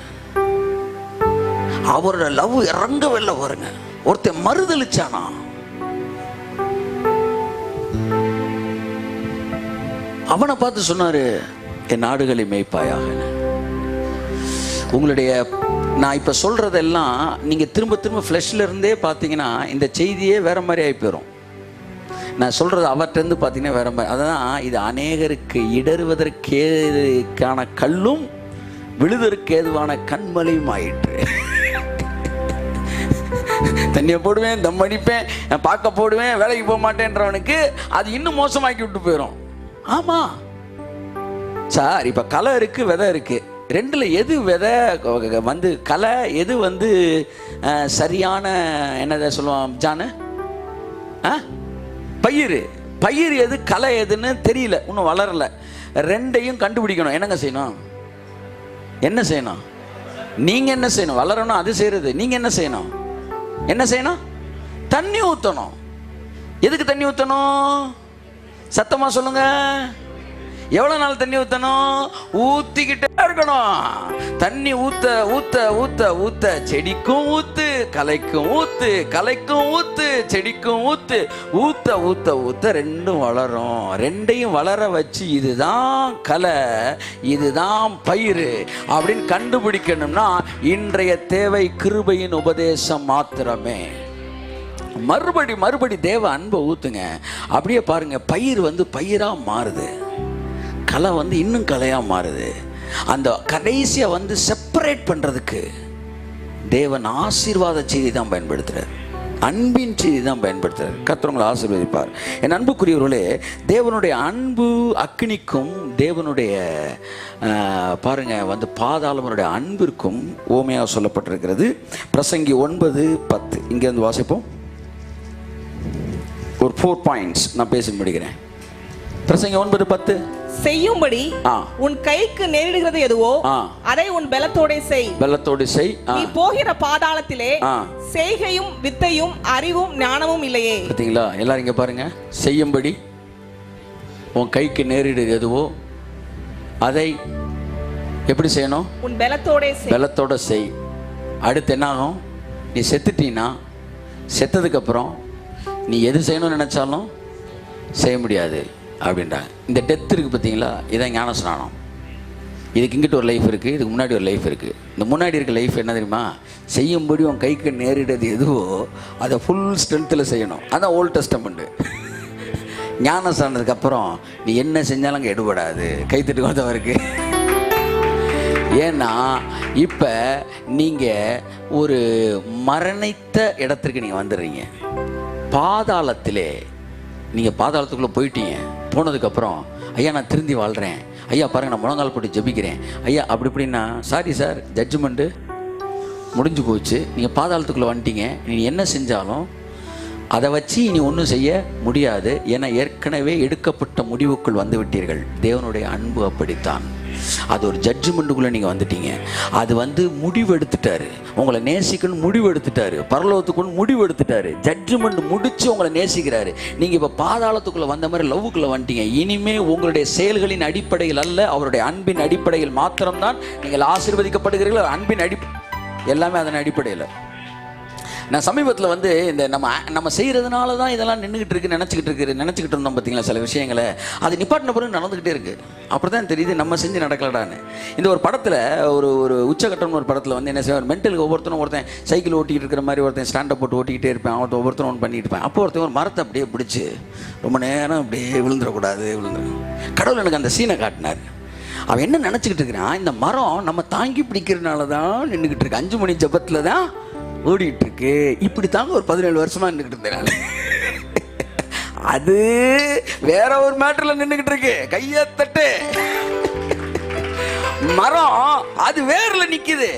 அவரோட லவ் இறங்கவே இல்லை பாருங்க. ஒருத்தன் மறுதளிச்சானா, அவனை பார்த்து சொன்னாரு, என் ஆடுகளை மேய்ப்பாயாக. உங்களுடைய நான் இப்ப சொல்றதெல்லாம் நீங்க திரும்ப திரும்ப ஃப்ளஷ்ல இருந்தே பார்த்தீங்கன்னா இந்த செய்தியே வேற மாதிரி ஆகி போயிடும். நான் சொல்றது அவர்கிட்ட பார்த்தீங்கன்னா வேற மாதிரி. அதான் இது அநேகருக்கு இடறுவதற்கேதுக்கான கல்லும் விழுதற்கு ஏதுவான கண்மலையும் ஆயிற்று. தண்ணியை போடுவேன், தம் அடிப்பேன், பார்க்க போடுவேன், வேலைக்கு போக மாட்டேன்றவனுக்கு அது இன்னும் மோசமாக்கி விட்டு போயிடும். ஆமா சார், இப்ப களை இருக்கு, விதை இருக்கு, ரெண்டுல எது விதை வந்து களை, எது வந்து சரியான என்னதை சொல்லுவான் ஜானு, பயிர் எது, களை எதுன்னு தெரியல, இன்னும் வளரல. ரெண்டையும் கண்டுபிடிக்கணும். என்னங்க செய்யணும்? நீங்க என்ன செய்யணும்? வளரணும், அது செய்யறது. நீங்க என்ன செய்யணும்? தண்ணி ஊத்தணும். எதுக்கு தண்ணி ஊத்தணும்? சத்தமா சொல்லுங்க. எவ்வளவு நாள் தண்ணி ஊத்தணும்? ஊத்திக்கிட்டே இருக்கணும். தண்ணி ஊத்த ஊத்த ஊத்த ஊத்த செடிக்கும் ஊத்து, கலைக்கும் ஊத்து, கலைக்கும் ஊத்து, செடிக்கும் ஊத்து, ஊத்த ஊத்த ஊத்த ரெண்டும் வளரும். ரெண்டையும் வளர வச்சு இதுதான் கலை, இதுதான் பயிர் அப்படின்னு கண்டுபிடிக்கணும்னா இன்றைய தேவை கிருபையின் உபதேசம் மாத்திரமே. மறுபடி தேவ அன்பை ஊத்துங்க. அப்படியே பாருங்க, பயிர் வந்து பயிரா மாறுது, கலை வந்து இன்னும் கலையா மாறுது. அந்த கடைசியா வந்து செப்பரேட் பண்றதுக்கு தேவன் ஆசீர்வாத செய்தி தான் பயன்படுத்துறார், அன்பின் செய்தி தான் பயன்படுத்துறார். கர்த்தர் உங்களை ஆசீர்வதிப்பார். என் அன்புக்குரியவர்களே, தேவனுடைய அன்பு அக்கினிக்கும் தேவனுடைய பாருங்க வந்து பாதாளவனுடைய அன்பிற்கும் ஓமையாக சொல்லப்பட்டிருக்கிறது. பிரசங்கி 9:10 இங்கே வந்து வாசிப்போம். ஒரு 4 பாயிண்ட்ஸ் நான் பேசி முடிக்கிறேன். பிரசங்க 9:10. செய்யும்படி உன் கைக்கு நேரிடுகிறது எதுவோ அதை உன் பலத்தோட செய். பலத்தோடு செய். நீ போகிற பாதாளத்திலே செய்கையும் வித்தையும் அறிவும் ஞானமும் இல்லையே. பார்த்தீங்களா? எல்லாரும் இங்க பாருங்க. செய்யும்படி உன் கைக்கு நேரிடுகிறது எதுவோ அதை எப்படி செய்யணும்? உன் பலத்தோட செய். பலத்தோட செய். அடுத்து என்ன ஆகும்? நீ செத்துட்டீன்னா செத்ததுக்கு அப்புறம் நீ எது செய்யணும்னு நினைச்சாலும் செய்ய முடியாது அப்படின்றாங்க. இந்த டெத் இருக்குது பார்த்தீங்களா? இதான் ஞான ஸ்நானம். இதுக்கு இங்கிட்ட ஒரு லைஃப் இருக்குது, இதுக்கு முன்னாடி ஒரு லைஃப் இருக்குது. இந்த முன்னாடி இருக்க லைஃப் என்ன தெரியுமா? செய்யும்படி உன் கைக்கு நேரிடுறது எதுவோ அதை ஃபுல் ஸ்ட்ரென்த்தில் செய்யணும். அதான் ஓல்ட் டெஸ்டமெண்ட். ஞான ஸ்நானத்துக்கு அப்புறம் நீ என்ன செஞ்சாலும் அங்கே எடுபடாது. கைத்தட்டு வந்தவருக்கு. ஏன்னா இப்போ நீங்கள் ஒரு மரணித்த இடத்திற்கு நீங்கள் வந்துடுறீங்க. பாதாளத்திலே நீங்கள் பாதாளத்துக்குள்ளே போயிட்டீங்க. போனதுக்கப்புறம் ஐயா நான் திருந்தி வாழ்கிறேன், ஐயா பாருங்கள் நான் முழங்கால் போட்டு ஜெபிக்கிறேன் ஐயா அப்படி இப்படின்னா, சாரி சார் ஜட்ஜ்மெண்ட்டு முடிஞ்சு போச்சு. நீங்கள் பாதாளத்துக்குள்ளே வந்துட்டீங்க. நீ என்ன செஞ்சாலும் அதை வச்சு இனி ஒன்றும் செய்ய முடியாது. ஏன்னா ஏற்கனவே எடுக்கப்பட்ட முடிவுக்குள் வந்து விட்டீர்கள். தேவனுடைய அன்பு அப்படித்தான். அது ஒரு ஜட்ஜ்மெண்ட்டுக்குள்ளே நீங்கள் வந்துட்டீங்க. அது வந்து முடிவு எடுத்துட்டாரு. உங்களை நேசிக்கணும் முடிவு எடுத்துட்டாரு. பரலோகத்துக்குன்னு முடிவு எடுத்துட்டாரு. ஜட்ஜ்மெண்ட் முடிச்சு உங்களை நேசிக்கிறாரு. நீங்கள் இப்போ பாதாளத்துக்குள்ளே வந்த மாதிரி லவ்வுக்குள்ளே வந்துட்டீங்க. இனிமே உங்களுடைய செயல்களின் அடிப்படையில் அல்ல, அவருடைய அன்பின் அடிப்படையில் மாத்திரம்தான் நீங்கள் ஆசீர்வதிக்கப்படுகிறீர்கள். அன்பின் எல்லாமே அதன் அடிப்படையில். நான் சமீபத்தில் வந்து இந்த நம்ம செய்கிறதுனால தான் இதெல்லாம் நினச்சிக்கிட்டு இருந்தோம் பார்த்தீங்களா? சில விஷயங்களை அது நிப்பாட்டின பிறகு நடந்துக்கிட்டே இருக்குது. அப்படி தான் தெரியுது நம்ம செஞ்சு நடக்கலடான்னு. இந்த ஒரு படத்தில் ஒரு உச்சகட்டம்னு ஒரு படத்தில் வந்து என்ன செய்வார், மென்டலுக்கு ஒருத்தன் சைக்கிள் ஓட்டிகிட்டு இருக்கிற மாதிரி ஒருத்தன் ஸ்டாண்டப் போட்டு ஓட்டிக்கிட்டே இருப்பேன். ஒருத்தன் ஒன்று பண்ணிட்டு இருப்பேன். அப்போ ஒருத்தன் ஒரு மரத்தை அப்படியே பிடிச்சி ரொம்ப நேரம் அப்படியே விழுந்துடக்கூடாது. கடவுள் எனக்கு அந்த சீனை காட்டினார். அவன் என்ன நினச்சிக்கிட்டு இருக்கிறான், இந்த மரம் நம்ம தாங்கி பிடிக்கிறதுனால தான் நின்றுக்கிட்டு இருக்கு. 5 மணி ஜபத்தில் தான் ஓடிட்டு இருக்கு. இப்படி தாங்க ஒரு 17 வருஷமா நின்றுக்கிட்டு இருந்தேன். அது வேற ஒரு மேட்டர்ல நின்றுக்கிட்டு இருக்கு. கையை தட்டு. மரம் அது வேர்ல நிக்குது.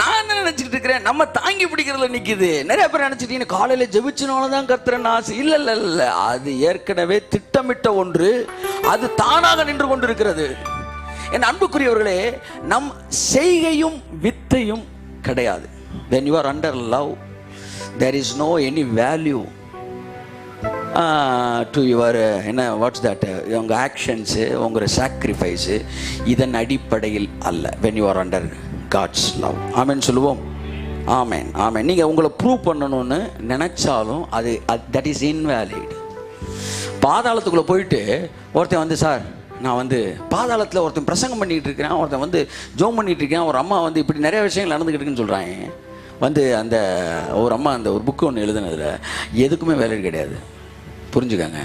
நான் என்ன நினைச்சிட்டு இருக்கிறேன், நம்ம தாங்கி பிடிக்கிறதுல நிக்குது. நிறைய பேர் நினைச்சிட்டீங்க காலையில ஜெபிச்சனாலதான் கர்த்தரன் ஆசை. இல்ல, அது ஏற்கனவே திட்டமிட்ட ஒன்று. அது தானாக நின்று கொண்டிருக்கிறது. என் அன்புக்குரியவர்களே, நம் செய்கையும் வித்தையும் கிடையாது. When you are under love, there is no any value to your what's that, உங்கள் ஆக்ஷன்ஸு, உங்கள் சாக்ரிஃபைஸு இதன் அடிப்படையில் அல்ல. when you are under God's love. ஆமென் சொல்லுவோம். ஆமென் ஆமென். நீங்கள் உங்களை ப்ரூவ் பண்ணணும்னு நினச்சாலும் அது that is invalid. பாதாளத்துக்குள்ளே போயிட்டு ஒருத்தன் வந்து, சார் நான் வந்து பாதாளத்தில் ஒருத்தன் பிரசங்கம் பண்ணிகிட்டு இருக்கிறேன், ஒருத்தன் வந்து ஜோம் பண்ணிகிட்டு இருக்கேன், ஒரு அம்மா வந்து இப்படி நிறைய விஷயங்கள் நடந்துக்கிட்டு இருக்குன்னு சொல்கிறாங்க. வந்து அந்த ஒரு அம்மா அந்த ஒரு புக்கு ஒன்று எழுதுனதில் எதுக்குமே வேலை கிடையாது. புரிஞ்சுக்கங்க.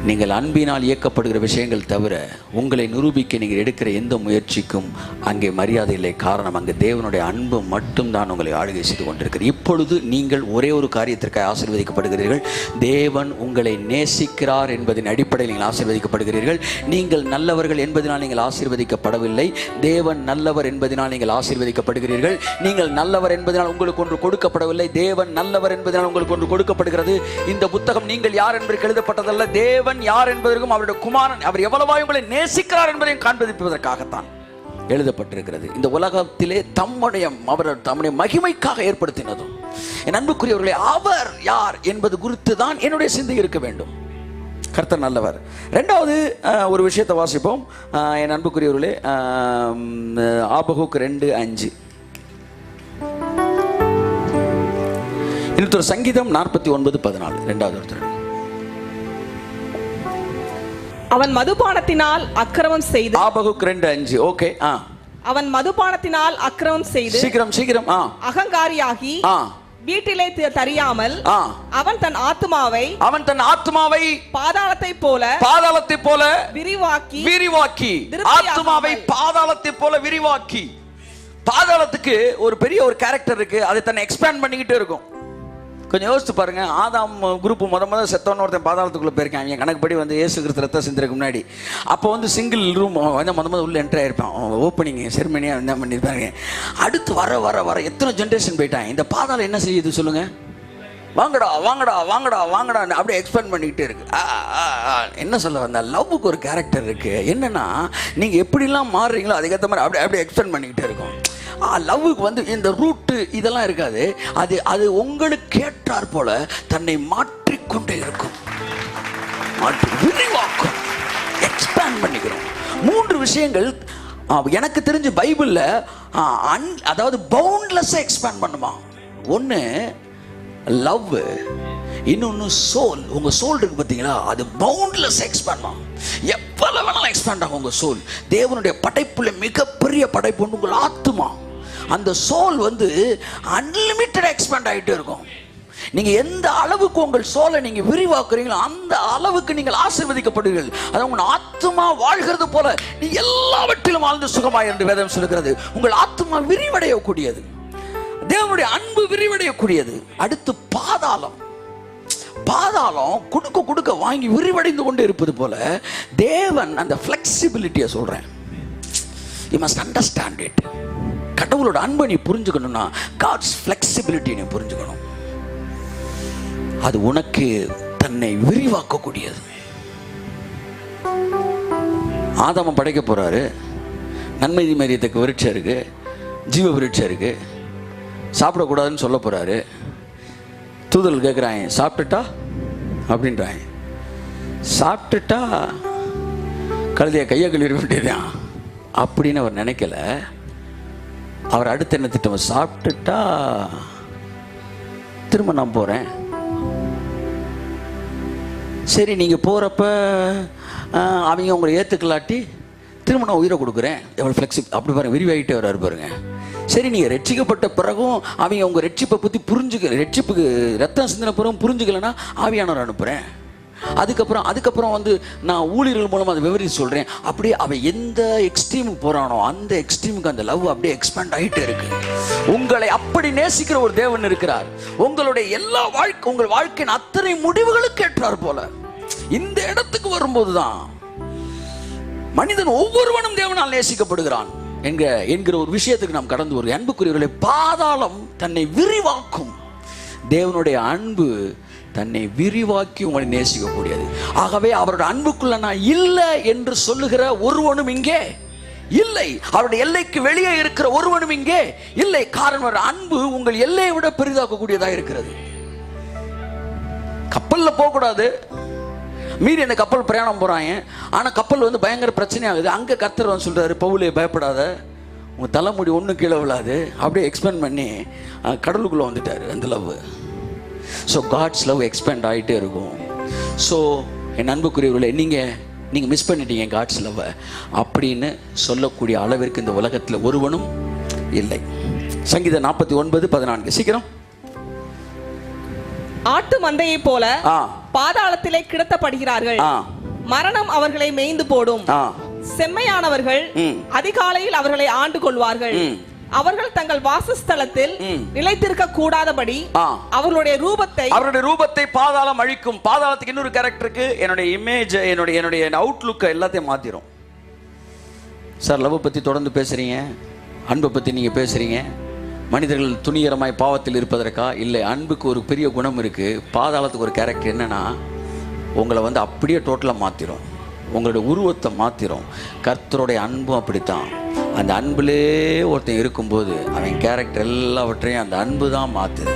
நீங்கள் அன்பினால் இயக்கப்படுகிற விஷயங்கள் தவிர உங்களை நிரூபிக்க நீங்கள் எடுக்கிற எந்த முயற்சிக்கும் அங்கே மரியாதை இல்லை. காரணம், அங்கே தேவனுடைய அன்பு மட்டும்தான் உங்களை ஆளுகை செய்து கொண்டிருக்கிறது. இப்பொழுது நீங்கள் ஒரே ஒரு காரியத்திற்காக ஆசீர்வதிக்கப்படுகிறீர்கள். தேவன் உங்களை நேசிக்கிறார் என்பதின் அடிப்படையில் நீங்கள் ஆசீர்வதிக்கப்படுகிறீர்கள். நீங்கள் நல்லவர்கள் என்பதனால் நீங்கள் ஆசீர்வதிக்கப்படவில்லை. தேவன் நல்லவர் என்பதனால் நீங்கள் ஆசீர்வதிக்கப்படுகிறீர்கள். நீங்கள் நல்லவர் என்பதனால் உங்களுக்கு ஒன்று கொடுக்கப்படவில்லை. தேவன் நல்லவர் என்பதனால் உங்களுக்கு ஒன்று கொடுக்கப்படுகிறது. இந்த புத்தகம் நீங்கள் யார் என்பதற்கு எழுதப்பட்டதல்ல, தேவன் யார் என்பதற்கும் அவருடைய குமாரன் அவர் எவ்வளவாய் உங்களை நேசிக்கிறார் என்பதையும் காண்பிப்பதற்காகத்தான் எழுதப்பட்டிருக்கிறது. இந்த உலகத்திலே தம்முடைய மகிமைக்காக ஏற்படுத்தினதும். என் அன்புக்குரியவர்களே, அவர் யார் என்பது குறித்து தான் என்னுடைய சிந்தை இருக்க வேண்டும். கர்த்தர் நல்லவர். ரெண்டாவது ஒரு விஷயத்தை வாசிப்போம். என் அன்புக்குரியவர்களே, ஆபகுக் 2:5. இன்னொரு சங்கீதம் 49:14. ரெண்டாவது ஒருத்தர். அவன் மதுபானத்தினால் அக்கிரமம் செய்து. ஆபகுக் 2:5. ஓகே. அவன் மதுபானத்தினால் அக்கிரமம் செய்து சீக்கிரம் அகங்காரியாகி வீட்டிலே தரியாமல் அவன் தன் ஆத்துமாவை பாதாளத்தை போல விரிவாக்கி ஆத்துமாவை பாதாளத்தை போல விரிவாக்கி. பாதாளத்துக்கு ஒரு பெரிய ஒரு கேரக்டர் இருக்கு. அதை தன்னை எக்ஸ்பேண்ட் பண்ணிக்கிட்டே இருக்கும். கொஞ்சம் யோசித்து பாருங்க. ஆதாம் குரூப் முத செத்தவன ஒருத்தன் பாதாளத்துக்குள்ளே போயிருக்கான். என் கணக்குப்படி வந்து இயேசு கிறிஸ்து ரத்தம் சிந்தருக்கு முன்னாடி. அப்போ வந்து சிங்கிள் ரூம் வந்து முத உள்ள என்ட்ரி ஆயிருப்பான். ஓப்பனிங் செரிமனியாக என்ன பண்ணியிருப்பாங்க. அடுத்து வர எத்தனை ஜென்ரேஷன் போயிட்டான். இந்த பாதாளம் என்ன செய்யுது சொல்லுங்க? வாங்கடா வாங்கடா வாங்கடா வாங்கடான்னு அப்படியே எக்ஸ்பெண்ட் பண்ணிக்கிட்டே இருக்கு. என்ன சொல்ல வந்த, லவ்வுக்கு ஒரு கேரக்டர் இருக்கு. என்னன்னா நீங்கள் எப்படிலாம் மாறுறீங்களோ அதுக்கேற்ற மாதிரி அப்படியே அப்படியே எக்ஸ்பெண்ட் பண்ணிக்கிட்டே இருக்கும். லவ்வுக்கு வந்து இந்த ரூட்டு இதெல்லாம் இருக்காது. அது அது உங்களுக்கு ஏற்றார் போல தன்னை மாற்றிக்கொண்டே இருக்கும், மாற்றி விரிவாக்கும், எக்ஸ்பேண்ட் பண்ணிக்கிறோம். 3 விஷயங்கள் எனக்கு தெரிஞ்சு பைபிளில் அதாவது பவுண்ட்லெஸ்ஸாக எக்ஸ்பேண்ட் பண்ணுமா. ஒன்று லவ், இன்னொன்று சோல். உங்கள் சோல் இருக்கு பார்த்தீங்களா, அது பவுண்ட்லெஸ் எக்ஸ்பேண்ட் ஆகும். எவ்வளோ வேணாலும் எக்ஸ்பேண்ட் ஆகும் உங்கள் சோல். தேவனுடைய படைப்புல மிகப்பெரிய படைப்பு ஒன்று உங்கள் ஆத்துமா. அந்த சோல் வந்து அன்லிமிட்டட் எக்ஸ்பேண்ட் ஆகிட்டே இருக்கும். நீங்கள் எந்த அளவுக்கு உங்கள் சோலை நீங்கள் விரிவாக்குறீங்களோ அந்த அளவுக்கு நீங்கள் ஆசீர்வதிக்கப்படுவீர்கள். அதாவது உங்கள் ஆத்துமா வாழ்கிறது போல நீ எல்லாவற்றிலும் வாழ்ந்து சுகமாய் என்று வேதம் சொல்லுகிறது. உங்கள் ஆத்துமா விரிவடையக்கூடியது, தேவனுடைய அன்பு விரிவடையக்கூடியது. அடுத்து பாதாளம். பாதாளம் கொடுக்க கொடுக்க வாங்கி விரிவடைந்து கொண்டு இருப்பது போல தேவன் அந்த ஃப்ளெக்சிபிலிட்டியை சொல்றேன். You must understand it. கடவுளோட அன்பை நீ புரிஞ்சுக்கணும்னா காட்ஸ் ஃப்ளெக்சிபிலிட்டி நீ புரிஞ்சுக்கணும். அது உனக்கு தன்னை விரிவாக்கக்கூடியது. ஆதாம படைக்க போறாரு. நன்மை தீமையத்தக்க விருட்சம் இருக்கு, ஜீவ விருட்சம் இருக்கு, சாப்பிடக்கூடாதுன்னு சொல்ல போறாரு. தூதர்கள் கேட்குறாங்க, சாப்பிட்டுட்டா அப்படின்றாங்க. சாப்பிட்டுட்டா கழுதைய கையை கழுவிட வேண்டியதான் அப்படின்னு அவர் நினைக்கல. அவர் அடுத்து என்ன திட்டம், சாப்பிட்டுட்டா திரும்ப நான் போகிறேன். சரி, நீங்கள் போகிறப்ப அவங்க உங்களை ஏற்றுக்கலாட்டி திரும்ப நான் உயிரை கொடுக்குறேன். எவ்வளோ ஃப்ளெக்சிபிள் அப்படி பாருங்க, விரிவாகிட்டே வராரு பாருங்க. சரி, நீங்கள் ரட்சிக்கப்பட்ட பிறகும் அவங்க உங்கள் ரட்சிப்பை பற்றி ரட்சிப்புக்கு ரத்தம் சிந்தின பிறகும் புரிஞ்சுக்கலைன்னா ஆவியானவர் அனுப்புகிறேன். அதுக்கப்புறம் வந்து நான் ஊழியர்கள் மூலமாக அதை விவரித்து சொல்கிறேன். அப்படியே அவன் எந்த எக்ஸ்ட்ரீமுக்கு போகிறானோ அந்த எக்ஸ்ட்ரீமுக்கு அந்த லவ் அப்படியே எக்ஸ்பேண்ட் ஆகிட்டே இருக்கு. உங்களை அப்படி நேசிக்கிற ஒரு தேவன் இருக்கிறார். உங்களுடைய எல்லா உங்கள் வாழ்க்கையின் அத்தனை முடிவுகளுக்கு ஏற்றார் போல இந்த இடத்துக்கு வரும்போது தான் மனிதன் ஒவ்வொருவனும் தேவனால் நேசிக்கப்படுகிறான் என்கிற ஒரு விஷயத்துக்கு நாம் கடந்து வருகிறோம். அன்புக்குரியவர்களை, பாதாளம் தன்னை விரிவாக்கும். தேவனுடைய அன்பு தன்னை விரிவாக்கி உங்களை நேசிக்கக்கூடியது. ஆகவே அவருடைய அன்புக்குள்ள நான் இல்லை என்று சொல்லுகிற ஒருவனும் இங்கே இல்லை. அவருடைய எல்லைக்கு வெளியே இருக்கிற ஒருவனும் இங்கே இல்லை. காரணம், அன்பு உங்கள் எல்லையை விட பெரிதாக்கக்கூடியதாக இருக்கிறது. கப்பல்ல போகக்கூடாது, மீறி அந்த கப்பல் பிரயாணம் போறாங்க. ஆனா கப்பல் வந்து பயங்கர பிரச்சனை ஆகுது. அங்க கர்த்தர் வந்து சொல்றாரு, பவுலே பயப்படாத, உங்க தலைமுடி ஒன்றும் கீழே விழாது. அப்படியே எக்ஸ்பேண்ட் பண்ணி கடலுக்குள்ள வந்துட்டாரு அந்த love. So God's love expand ஆகிட்டே இருக்கும். ஸோ என் அன்புக்குரியவர்களே, நீங்கள் மிஸ் பண்ணிட்டீங்க காட்ஸ் லவ் அப்படின்னு சொல்லக்கூடிய அளவிற்கு இந்த உலகத்தில் ஒருவனும் இல்லை. சங்கீதம் 49:14. சீக்கிரம். ஆட்டு மந்தையை போல பாதாளத்திலே கிடத்தப்படுகிறார்கள், மரணம் அவர்களை மேய்ந்து போடும். செம்மையானவர்கள் அதிகாலையில் அவர்களை ஆண்டு கொள்வார்கள். அவர்கள் தங்கள் வாசஸ்தலத்தில் நிலைத்திருக்க கூடாதபடி அவர்களுடைய ரூபத்தை பாதாளம் அழிக்கும். பாதாளத்துக்கு இன்னொரு கேரக்டருக்கு என்னுடைய இமேஜ், என்னுடைய அவுட்லுக் எல்லாத்தையும் மாத்திரும். சார், லவ் பத்தி தொடர்ந்து பேசுறீங்க, அன்பை பத்தி நீங்க பேசுறீங்க. மனிதர்கள் துணிகரமாய் பாவத்தில் இருப்பதற்கா? இல்லை. அன்புக்கு ஒரு பெரிய குணம் இருக்கு. பாதாளத்துக்கு ஒரு கேரக்டர் என்னன்னா, உங்களை வந்து அப்படியே டோட்டலாக மாத்திரும், உங்களுடைய உருவத்தை மாத்திரும். கர்த்தருடைய அன்பும் அப்படித்தான். அந்த அன்புலே ஒருத்தன் இருக்கும்போது அவன் கேரக்டர் எல்லாவற்றையும் அந்த அன்பு தான் மாற்றுது.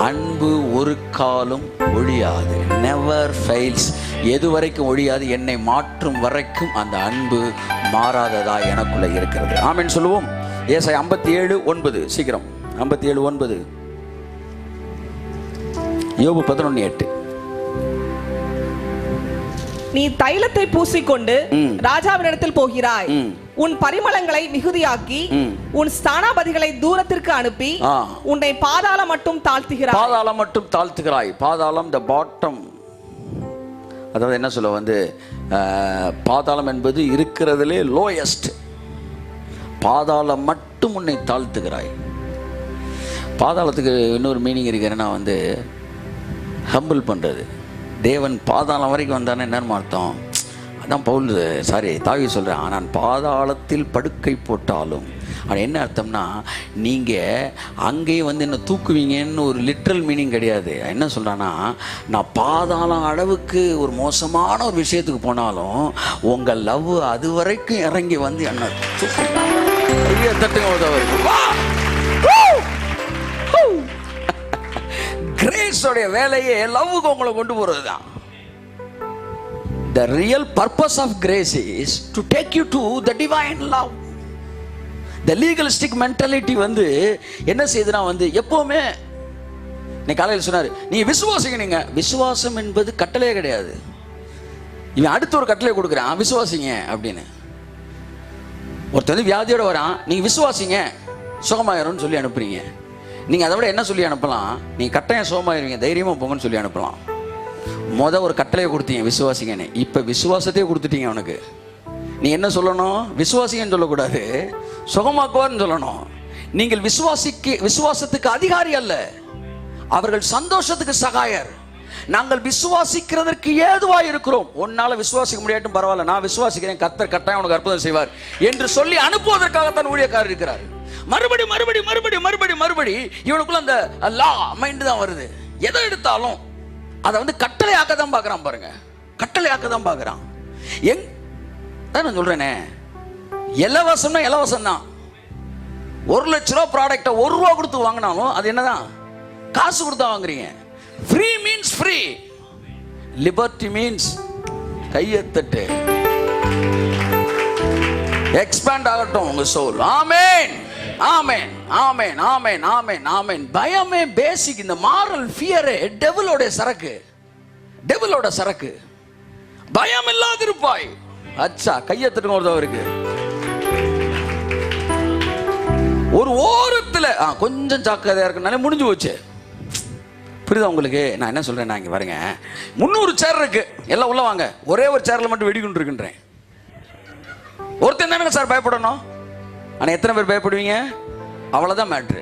அன்பு ஒரு காலம் ஒழியாது, நெவர் ஃபெயில்ஸ். எது வரைக்கும் ஒழியாது? என்னை மாற்றும் வரைக்கும் அந்த அன்பு மாறாததா எனக்குள்ள இருக்கிறது. ஆமென் சொல்லுவோம். ஏசாயா 57:9. சீக்கிரம். 57:9. யோபு 11:8. நீ தைலத்தை பூசிக்கொண்டு ராஜாவினிடத்தில் போகிறாய், உன் பரிமளங்களை மிகுதியாக்கி உன் ஸ்தானாபதிகளை தூரத்திற்கு அனுப்பி உன்னை பாதாளம் மட்டும் தாழ்த்துகிறாய். பாதாளம் மட்டும் தாழ்த்துகிறாய். பாதாளம் த பாட்டம். அதாவது என்ன சொல்ல வந்து, பாதாளம் என்பது இருக்கிறதுலே லோயஸ்ட். பாதாளம் மட்டும் உன்னை தாழ்த்துகிறாய். பாதாளத்துக்கு இன்னொரு மீனிங் இருக்கு. என்னன்னா வந்து ஹம்பிள் பண்றது. தேவன் பாதாளம் வரைக்கும் வந்தானே என்னன்னு அர்த்தம்? அதான் தாவீது சொல்றேன், நான் பாதாளத்தில் படுக்கை போட்டாலும் அது என்ன அர்த்தம்னா நீங்கள் அங்கேயும் வந்து என்ன தூக்குவீங்கன்னு ஒரு லிட்ரல் மீனிங் கிடையாது. என்ன சொல்கிறான்னா, நான் பாதாளம் அளவுக்கு ஒரு மோசமான ஒரு விஷயத்துக்கு போனாலும் உங்கள் லவ் அது வரைக்கும் இறங்கி வந்து என்ன கிரேஸோடைய வேலையே லவ்வுக்கு உங்களை கொண்டு போகிறது தான். The real purpose of grace is to take you to the divine love. The legalistic mentality வந்து என்ன செய்யுதுன்னா வந்து எப்பவுமே நீ காலையில் சொன்னார், நீ விசுவாசிங்க. நீங்க விசுவாசம் என்பது கட்டளையே கிடையாது. இவன் அடுத்த ஒரு கட்டளை கொடுக்குறான், விசுவாசிங்க அப்படின்னு. ஒருத்தர் வந்து வியாதியோட வரான், நீங்க விசுவாசிங்க சுகமாயிரும்னு சொல்லி அனுப்புறீங்க. நீங்க அதை விட என்ன சொல்லி அனுப்பலாம், நீங்க கட்டாயம் சுகமாயிருவீங்க தைரியமா போங்கன்னு சொல்லி அனுப்பலாம். ஒரு கட்டளையை கொடுத்தீங்க, விசுவாசிங்கன்னு. இப்ப விசுவாசத்தையே கொடுத்துட்டீங்க அவனுக்கு. நீ என்ன சொல்லணும், விசுவாசிங்கன்னு சொல்லக்கூடாது, சுகமாக்குவார்னு சொல்லணும். நீங்கள் விசுவாசத்துக்கு அதிகாரி அல்ல, அவர்கள் சந்தோஷத்துக்கு சகாயர். நாங்கள் விசுவாசிக்கிறதற்கு ஏதுவாக இருக்கிறோம். உன்னால விசுவாசிக்க முடியாட்டும் பரவாயில்ல, நான் விசுவாசிக்கிறேன், கர்த்தர் கட்டாயம் உனக்கு அற்புதம் செய்வார் என்று சொல்லி அனுப்புவதற்காகத்தான் ஊழியக்காரர் இருக்கிறார். மறுபடி மறுபடி மறுபடி மறுபடி மறுபடி இவனுக்குள்ள அந்த லா மைண்ட் தான் வருது. எதை எடுத்தாலும் அதை வந்து கட்டளையாக்க தான் பார்க்குறான். பாருங்க, கட்டளையாக்க தான் பார்க்குறான். நான் சொல்றேனே, இலவசம்னா இலவசம் தான். 1 லட்ச ரூபா ப்ராடக்டை 1 ரூபா கொடுத்து வாங்கினாலும் அது என்னதான், காசு கொடுத்தா வாங்குறீங்க. Free means free, liberty means கையத்தட்டு. எக்ஸ்பேண்ட் ஆகட்டும் உங்க சோல். ஆமென் ஆமென் ஆமென் ஆமென் ஆமென் ஆமென். பயமே பேசிக். இந்த மாரல் ஃபியரே டெவிலோட சரக்கு, டெவிலோட சரக்கு. பயம் இல்லாதிருப்பாய். அச்சா கையத்தட்டுங்க ஒருத்தவருக்கு. ஒரு ஓரத்தில் கொஞ்சம் ஜாக்கிரதையா இருக்குனாலே முடிஞ்சு போச்சு. புரியுதா உங்களுக்கு? நான் என்ன சொல்றேன், நான் இங்க வரேங்க, 300 சேர் இருக்கு, எல்லாம் உள்ள வாங்க, ஒரே ஒரு சேர்ல மட்டும் வெடிகுண்டு இருக்குன்றேன். ஒருத்தன் தானே சார் பயப்படணும். ஆனால் எத்தனை பேர் பயப்படுவீங்க? அவ்வளோதான் மேட்ரு.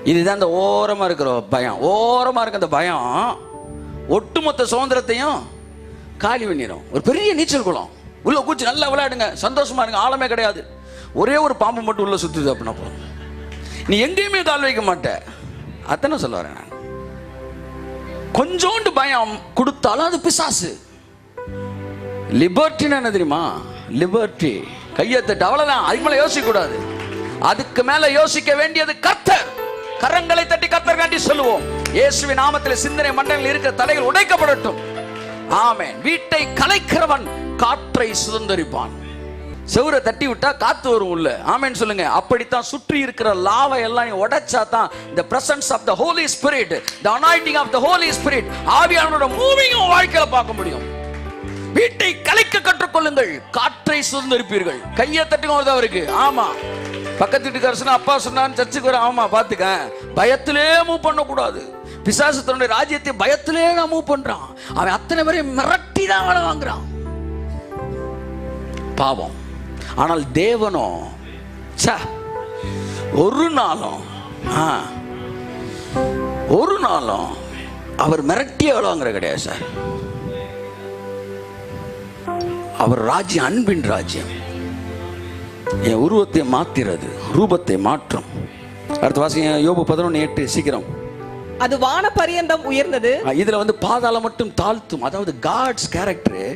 இதுதான் இந்த ஓரமாக இருக்கிற பயம். ஓரமாக இருக்க அந்த பயம் ஒட்டுமொத்த சுதந்திரத்தையும் காலி பண்ணிடும். ஒரு பெரிய நீச்சல் குளம், உள்ள கூச்சி நல்லா விளையாடுங்க, சந்தோஷமா இருங்க, ஆழமே கிடையாது, ஒரே ஒரு பாம்பு மட்டும் உள்ள சுற்றுது அப்படின்னா போதும், நீ எங்கேயுமே கால் வைக்க மாட்ட. அத்தனை சொல்ல வரேன் நான். கொஞ்சோண்டு பயம் கொடுத்தாலும் அது பிசாசு. லிபர்ட்டின்னு என்ன தெரியுமா? லிபர்ட்டி கையத்தட்டு, அவ்வளவுதான். அதுக்கு மேல யோசிக்க கூடாது. அதுக்கு மேல யோசிக்க வேண்டியது கர்த்தர். கரங்களை தட்டி கர்த்தர் காட்டி சொல்லுவோம், இயேசுவின் நாமத்தில் சிந்தனை மண்டலத்தில் இருக்கிற தடைகள் உடைக்கப்படட்டும். ஆமென். வீட்டை கலைக்கிறவன் காற்றை சுதந்தரிப்பான். செவுரை தட்டி விட்டா காத்து வரும் உள்ள. ஆமென் சொல்லுங்க. அப்படித்தான் சுற்றி இருக்கிற லாவை எல்லாம் உடைச்சா தான் the presence of the Holy Spirit, the anointing of the Holy Spirit, ஆவியானவரோட மூவிங் வாழ்க்கையில பார்க்க முடியும். வீட்டை கலைக்க கற்றுக்கொள்ளுங்கள், காற்றை சுதந்தரிப்பீர்கள். கையை தட்டுங்க ஒருத்தவருக்கு. ஆமா, பக்கத்து வீட்டுக்கார சொன்னா, அப்பா சொன்னான்னு சர்ச்சுக்கு வர. ஆமா, பாத்துக்க, பயத்திலே மூவ் பண்ண கூடாது. பிசாசு தன்னுடைய ராஜ்யத்தை பயத்திலே நான் மூவ் பண்றான். அவன் அத்தனை பேரையும் மிரட்டி தான் வேலை வாங்குறான். பாவம். ஆனால் தேவனோ ஒரு நாளும் அவர் மிரட்டிய வேலை வாங்குற கிடையாது சார். அவர் ராஜ்யம் அன்பின் ராஜ்யம். என் உருவத்தை மாத்திரது, ரூபத்தை மாற்றும். அடுத்த வாசிங்க, யோபு 11:8. சீக்கிரம். அது வான பரியந்தம் உயர்ந்தது. இதுல வந்து பாதாளம் மட்டும் தாழ்த்தும். அதாவது காட்ஸ் கேரக்டர்,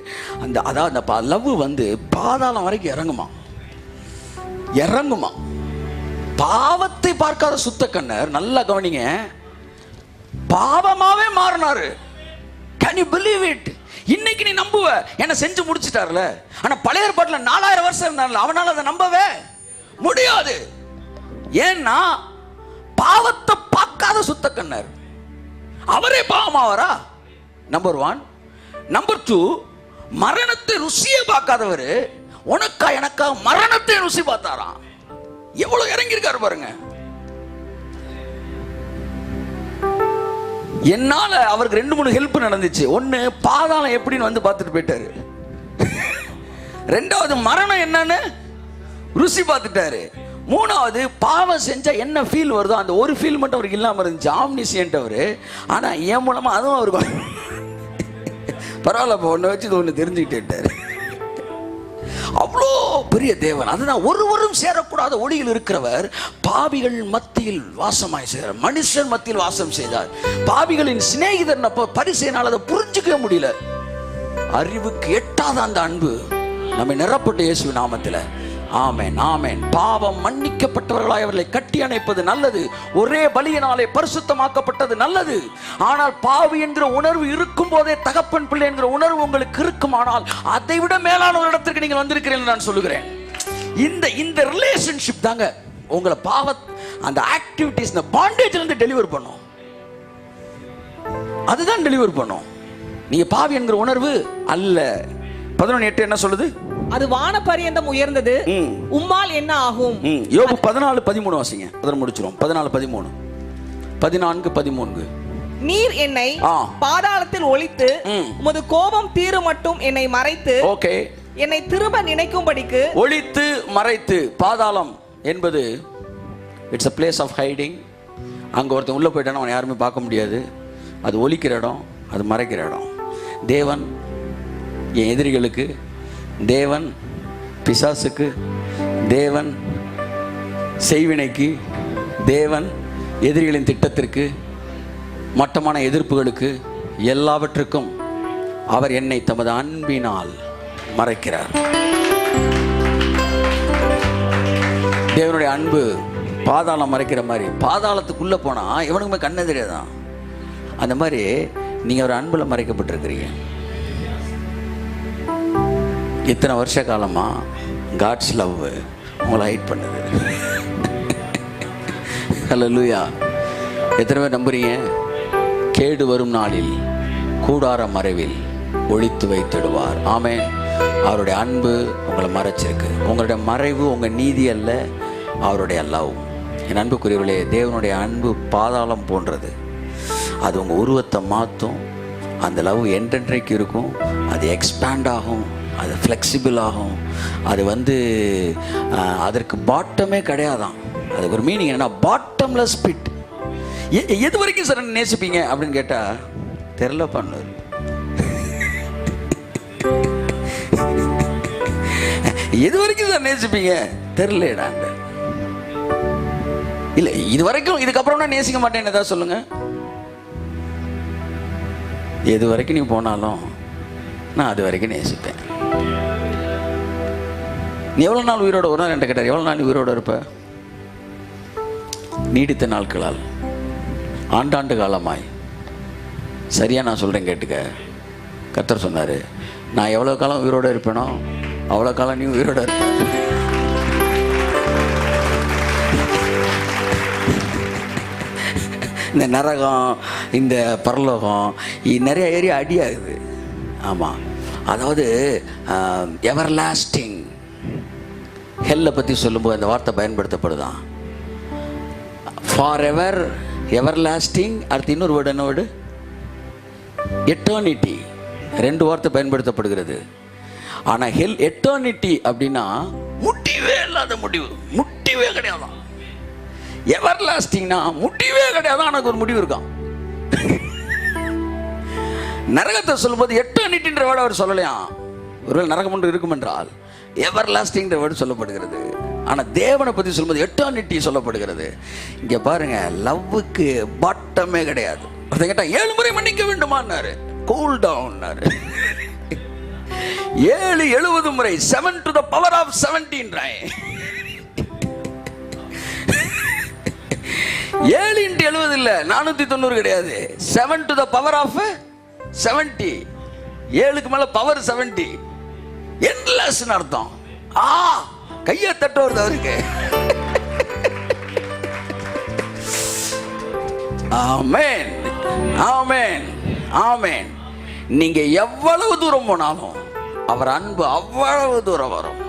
அந்த அதாவது லவ் வந்து பாதாளம் வரைக்கும் இறங்குமா. பாவத்தை பார்க்காத சுத்த கண்ணர், நல்லா கவனிங்க, பாவமாவே மாறினாரு. Can you believe it? இன்னைக்கு நீ நம்புவ, என்ன செஞ்சு முடிச்சிட்டார்ல. ஆனா பழைய ஏற்பாட்டுல 4000 வருஷம் இருந்தார்ல, அவனால அதை நம்பவே முடியாது. ஏன்னா பாவத்தை பார்க்காத சுத்த கண்ணர், அவரே பாவமாவாரா? நம்பர் 1. நம்பர் 2, மரணத்தை ருசியை பார்க்காதவர் உனக்கா எனக்கா மரணத்தை ருசி பார்த்தாராம். எவ்வளவு இறங்கி இருக்காரு பாருங்க. என்னால அவருக்கு 2-3 ஹெல்ப் நடந்துச்சு. ஒன்னு, பாதாளம் எப்படின்னு வந்து பார்த்துட்டு போயிட்டாரு. 2வது, மரணம் என்னன்னு ருசி பார்த்துட்டாரு. 3வது, பாவம் செஞ்சா என்ன ஃபீல் வருதோ அந்த ஒரு ஃபீல் மட்டும் அவருக்கு இல்லாம இருந்துச்சு. ஆம்னிசியன்ட் அவரு. ஆனா என் மூலமா அதுவும் அவருக்கு பரவாயில்ல, ஒன்னு வச்சு ஒன்னு தெரிஞ்சுக்கிட்டாரு. அவ்வளோ பெரிய தேவன். அதுதான் ஒருவரும் சேரக்கூடாத ஒளியில் இருக்கிறவர் பாவிகள் மத்தியில் வாசமாய் செய்தார். மனுஷன் மத்தியில் வாசம் செய்தார். பாவிகளின் சிநேகிதர் பரிசேனால் அதை புரிஞ்சுக்கவே முடியல. அறிவுக்கு எட்டாத அந்த அன்பு நம்மை நிரப்பட்ட இயேசு நாமத்தில். ஆமென், ஆமென். பாவம் மன்னிக்கப்பட்டவர்களாய் அவர்களை கட்டி அணைப்பது நல்லது. ஒரே பலியினாலே பரிசுத்தமாக்கப்பட்டது நல்லது. ஆனால் பாவி என்கிற உணர்வு இருக்கும் போதே தகப்பன் பிள்ளை என்கிற உணர்வு உங்களுக்கு இருக்குமானால் அதை விட மேலான ஒரு இடத்திற்கு நீங்கள் வந்திருக்கிறீர்கள் நான் சொல்லுகிறேன். இந்த ரிலேஷன்ஷிப் தாங்க உங்களை அந்த ஆக்டிவிட்டிஸ், இந்த பாண்டேஜ்ல இருந்து டெலிவர் பண்ணும். அதுதான் டெலிவர் பண்ணும். நீங்க பாவி என்கிற உணர்வு அல்ல. 11:8 என்ன சொல்லுது? அது வான பரியந்தம் உயர்ந்தது, உம்மால் என்ன ஆகும்? யோபு 14:13 வாசிங்க. அதன் முடிச்சிரும். 14:13 14:13 நீர் என்னை பாதாளத்தில் ஒளித்து உமது கோபம் தீரு மட்டும் என்னை மறைத்து என்னை திரும்ப நினைக்கும்படிக்கு. ஒளித்து மறைத்து. பாதாளம் என்பது it's a place of hiding. அங்க ஒருத்தன் உள்ள போயிட்டானா அவனை யாருமே பார்க்க முடியாது. அது ஒளிக்கிற இடம், அது மறைக்கிற இடம். தேவன் என் எதிரிகளுக்கு, தேவன் பிசாசுக்கு, தேவன் செய்வினைக்கு, தேவன் எதிரிகளின் திட்டத்திற்கு, மட்டமான எதிர்ப்புகளுக்கு, எல்லாவற்றுக்கும் அவர் என்னை தமது அன்பினால் மறைக்கிறார். தேவனுடைய அன்பு பாதாளம் மறைக்கிற மாதிரி. பாதாளத்துக்குள்ள போனா எவனுக்குமே கண்ணே தெரியாதான். அந்த மாதிரி நீங்க ஒரு அன்புல மறைக்கப்பட்டிருக்கிறீங்க. இத்தனை வருஷ காலமா காட்ஸ் லவ் உங்களை ஹைட் பண்ணுது. ஹல்லேலூயா. எத்தனை பேர் நம்புறீங்க? கேடு வரும் நாளில் கூடார மறைவில் ஒளித்து வைத்திடுவார். ஆமென். அவருடைய அன்பு உங்களை மறைச்சிருக்கு. உங்களுடைய மறைவு உங்க நீதி அல்ல, அவருடைய லவ். என் அன்புக்குரியவர்களே, தேவனுடைய அன்பு பாதாளம் போன்றது. அது உங்கள் உருவத்தை மாற்றும். அந்த லவ் என்றென்றைக்கு இருக்கும். அது எக்ஸ்பேண்ட் ஆகும், அது ஃப்ளெக்சிபிள் ஆகும். அது அதற்கு பாட்டமே கிடையாதான். அதுக்கு ஒரு மீனிங் என்ன? Bottomless bit. எது வரைக்கும் சார் நேசிப்பீங்க அப்படின்னு கேட்டால் தெரில பண்ணுவார். எது வரைக்கும் சார் நேசிப்பீங்க? தெரிலடாங்க. இல்லை, இது வரைக்கும். இதுக்கப்புறம் நான் நேசிக்க மாட்டேன்னு ஏதாவது சொல்லுங்க. எது வரைக்கும் நீ போனாலும் நான் அது வரைக்கும் நேசிப்பேன். நீ எவ்வளோ நாள் உயிரோட ஒரு நாள் என்கிட்ட கேட்டார், எவ்வளோ நாள் உயிரோட இருப்ப? நீடித்த நாட்களால், ஆண்டாண்டு காலமாய். சரியா நான் சொல்கிறேன் கேட்டுக்க. கர்த்தர் சொன்னார், நான் எவ்வளோ காலம் உயிரோடு இருப்பேனோ அவ்வளோ காலம் நீ உயிரோட இருப்ப. இந்த நரகம், இந்த பரலோகம், நிறைய ஏரியா அடியாகுது. ஆமாம், அதாவது எவர் லாஸ்டிங். ஹெல்லை பற்றி சொல்லும்போது அந்த வார்த்தை பயன்படுத்தப்படுதான். For ever, ever lasting. அடுத்து இன்னொரு வேர்டு, என்ன வேர்டு? எட்டர்னிட்டி. 2 வார்த்தை பயன்படுத்தப்படுகிறது. ஆனால் ஹெல், எட்டர்னிட்டி அப்படின்னா முடிவே இல்லாத முடிவு, முடிவே கிடையாதான். எவர் லாஸ்டிங்னா முடிவே கிடையாது, எனக்கு ஒரு முடிவு இருக்கான். நரகத்தை சொல்லும்போது எட்டர்னிட்டின்ற வேர்டு அவர் சொல்லலையா. ஒருவேளை நரகம் ஒன்று இருக்கும் என்றால் எவர் லாஸ்டிங்ன்ற வேர்டு சொல்லப்படுகிறது. ஆனால் தேவனை பற்றி சொல்லும்போது எட்டர்னிட்டி சொல்லப்படுகிறது. இங்கே பாருங்க, லவ்வுக்கு பாட்டமே கிடையாது. ஒருத்தன் கேட்டா 7 முறை மன்னிக்க வேண்டுமான்னாரு. கூல் டவுன்னாரு. 7 70 முறை, 7 to the power of 17. 7 into 70 இல்ல, 490 கிடையாது. 7 to the power of 70. 7க்கு மேல பவர் 70. எண்ட்லெஸ் அர்த்தம். கையை தட்ட வருது அவருக்கு. ஆமென், ஆமென், ஆமென். நீங்க எவ்வளவு தூரம் போனாலும் அவர் அன்பு அவ்வளவு தூரம் வரும்.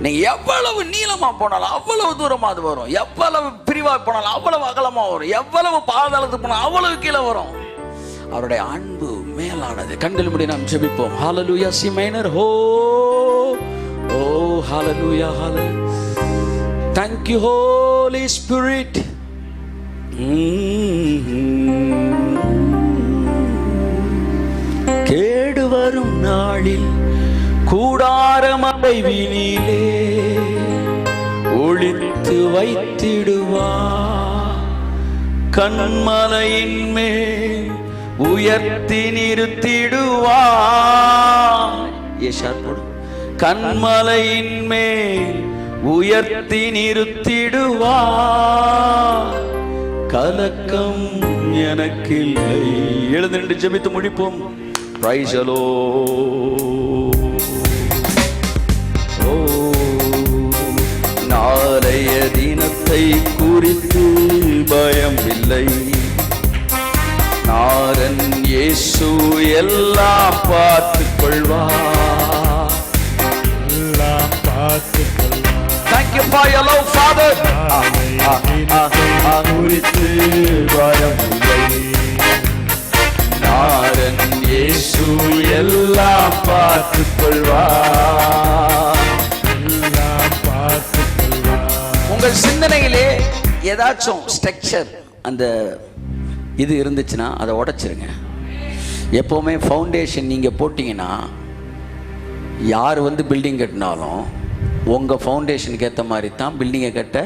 நீங்க எவ்வளவு நீளமா போனாலும் அவ்வளவு தூரமா அது வரும். எவ்வளவு பிரிவா போனாலும் அவ்வளவு அகலமா வரும். எவ்வளவு பாதாளத்துக்கு போனாலும் அவ்வளவு கீழே வரும். அவருடைய அன்பு மேலானது. கண்கள் மூடி நாம் ஜெபிப்போம். ஹalleluya. C minor. ஹோ ஓ ஹalleluya, hallelujah. Thank you Holy Spirit. கேடு வரும் நாளில் கூடாரம் அடைவினிலே ஒளித்து வைத்திடுவார். கண்மலையின் மேல் உயர்த்தி நிறுத்திடுவார். கண்மலையின் மேல் உயர்த்தி நிறுத்திடுவார். கலக்கம் எனக்கில்லை. எழுந்து நின்று ஜெபித்து முடிப்போம். Praise the Lord. நாளைய தினத்தை குறித்து பயம் இல்லை. நாரன் இயேசு எல்லாம் பார்த்துக் கொள்வார். எல்லாம் பார்த்துக் கொள்வார். Thank you for your love, Father. குறித்து பயம் இல்லை. நாரன் இயேசு எல்லாம் பார்த்துக் கொள்வார். எல்லாம் பார்த்துக் கொள்வார். உங்கள் சிந்தனையிலே ஏதாச்சும் ஸ்ட்ரக்சர் அந்த இது இருந்துச்சுன்னா அதை உடைச்சிருங்க. எப்போவுமே ஃபவுண்டேஷன் நீங்கள் போட்டிங்கன்னா யார் வந்து பில்டிங் கட்டினாலும் உங்கள் ஃபவுண்டேஷனுக்கு ஏற்ற மாதிரி தான் பில்டிங்கை கட்ட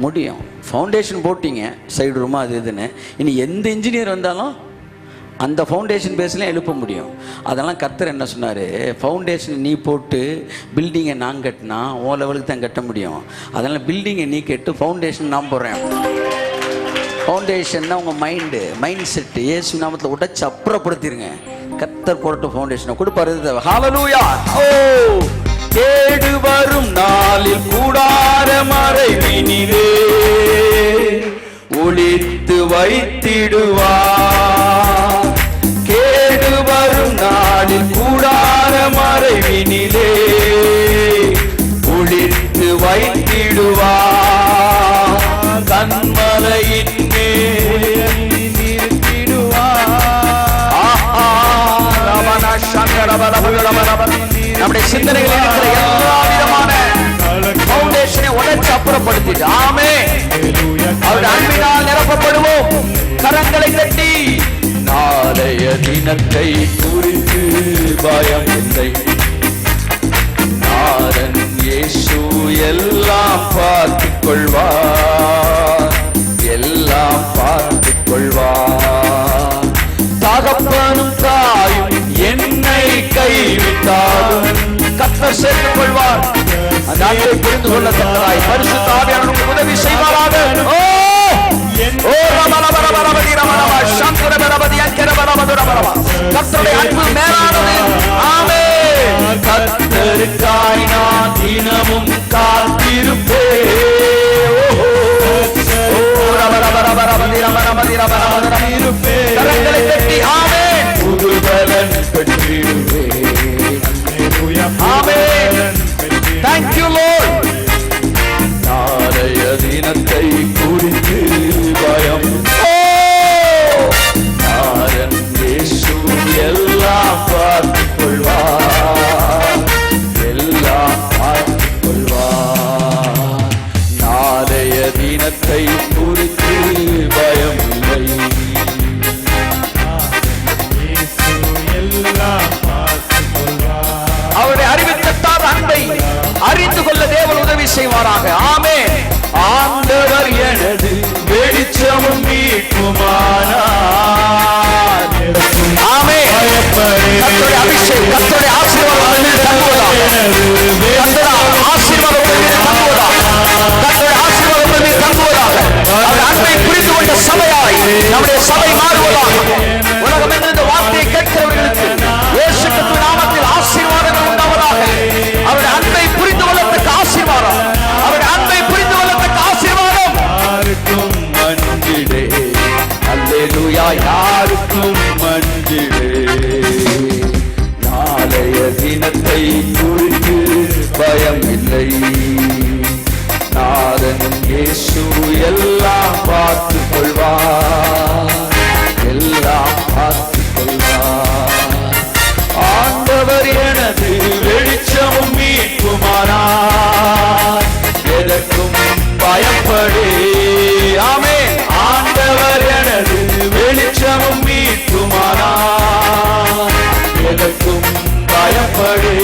முடியும். ஃபவுண்டேஷன் போட்டிங்க சைடு ரூமாக அது இதுன்னு, இனி எந்த இன்ஜினியர் வந்தாலும் அந்த ஃபவுண்டேஷன் பேஸ்லாம் எழுப்ப முடியும். அதெல்லாம் கர்த்தர் என்ன சொன்னார், ஃபவுண்டேஷன் நீ போட்டு பில்டிங்கை நான் கட்டினா ஓ லெவலுக்கு தான் கட்ட முடியும். அதனால் பில்டிங்கை நீ கட்டு, ஃபவுண்டேஷன் நான் போடுறேன். ஃபவுண்டேஷன்னா உங்கள் மைண்ட் செட்டு இயேசு நாமத்தில் உடைச்சு அப்புறப்படுத்திடுங்க. கர்த்தர் போட்டு ஃபவுண்டேஷனை கொடுப்பாரு. ஹல்லேலூயா. ஓ கேடு வரும் நாளில் கூடாரம் அடைவினிலே ஒளித்து வைத்திடுவார். கேடு வரும் நாளில் கூடாரம் அடைவினிலே ஒளித்து வைத்திடுவார். கண்மலையின் மேல் நிறுத்திடுவார். நம்முடைய சிந்தனைகளில் இருக்கிற எல்லா விதமான ஃபவுண்டேஷனை உடைச்சு அப்புறப்படுத்திட்டு ஆமென். அவருடைய அன்பினால் நிரப்பப்படுவோம். கரங்களை தட்டி நாளைய தினத்தை குறித்து பயம் இல்லை. நாரன் இயேசு எல்லாம் பார்த்துக் கொள்வார். எல்லாம் பார்த்துக் கொள்வார். தகப்பனும் தாயும் என்னை கைவிட்டாலும் கர்த்தர் சேர்த்துக் கொள்வார். அந்த அன்பை புரிந்து கொள்ள தக்கதாய் பரிசுத்த ஆவியானவர் உதவி செய்வாராக. ஓ ஓ ரமரமரமரமதி ரமரம சங்கரமரமதி அங்கரமரமதுரமரம. கர்த்தருடைய அன்பு மேலானது. ஆமென். கர்த்தருக்காய் நான் தினமும் காத்திருப்பேன். ஓ ரமரமரமரமதி ரமரமதி ரமரமதுரமதிருப்பேன். கரங்களை தட்டி ஆமென். புதுபலன் பெற்றிடுவேன். ஆமென். Thank you Lord. நாளைய தினத்தை குறித்து பயம். நாரன் இயேசு எல்லாம் பார்த்துக் கொள்வார். எல்லாம் பார்த்துக் கொள்வார். நாளைய தினத்தை குறித்து பயம் இல்லை. அவருடைய அறிவிக்கத்தார் அன்பை அறிந்து கொள்ள தேவன் உதவி செய்வாராக. ஆமென். ஆண்டவர் எனது வெளிச்சமும் மீட்புமானார். ஆமென். கர்த்தருடைய அபிஷேகம், கர்த்தருடைய ஆசீர்வாதம் தங்குவதாக. கர்த்தருடைய ஆசீர்வாதம் தங்குவதாக. கர்த்தருடைய ஆசீர்வாதம் தங்குவதாக. அவர் அன்பை புரிந்து கொண்ட சபையாய் நம்முடைய சபை மாறுவதாக. உலகம் என்ற இந்த வார்த்தையை கேட்கிறவர்களுக்கு இயேசு கிறிஸ்துவின் நாமத்தில் ஆசீர்வாதங்கள் உண்டாவதாக. அவருடைய அன்பை புரிந்து கொள்ளத்தக்க ஆசீர்வாதம். அவருடைய அன்பை புரிந்து கொள்ளத்தக்க ஆசீர்வாதம். யாருக்கும் மன்னிடே. அல்லேலூயா. யாருக்கும் மன்னிடே. நாளைய தினத்தை குறித்து பயம் இல்லை. நாதன் இயேசு எல்லாம் பார்த்துக் கொள்வார். எல்லாம் பார்த்துக் கொள்வார். ஆண்டவர் எனது வெளிச்சமும் மீட்புமானார். எதற்கும் பயப்படே. ஆமென். ஆண்டவர் எனது வெளிச்சமும் மீட்புமானார். எதற்கும் பயப்படே.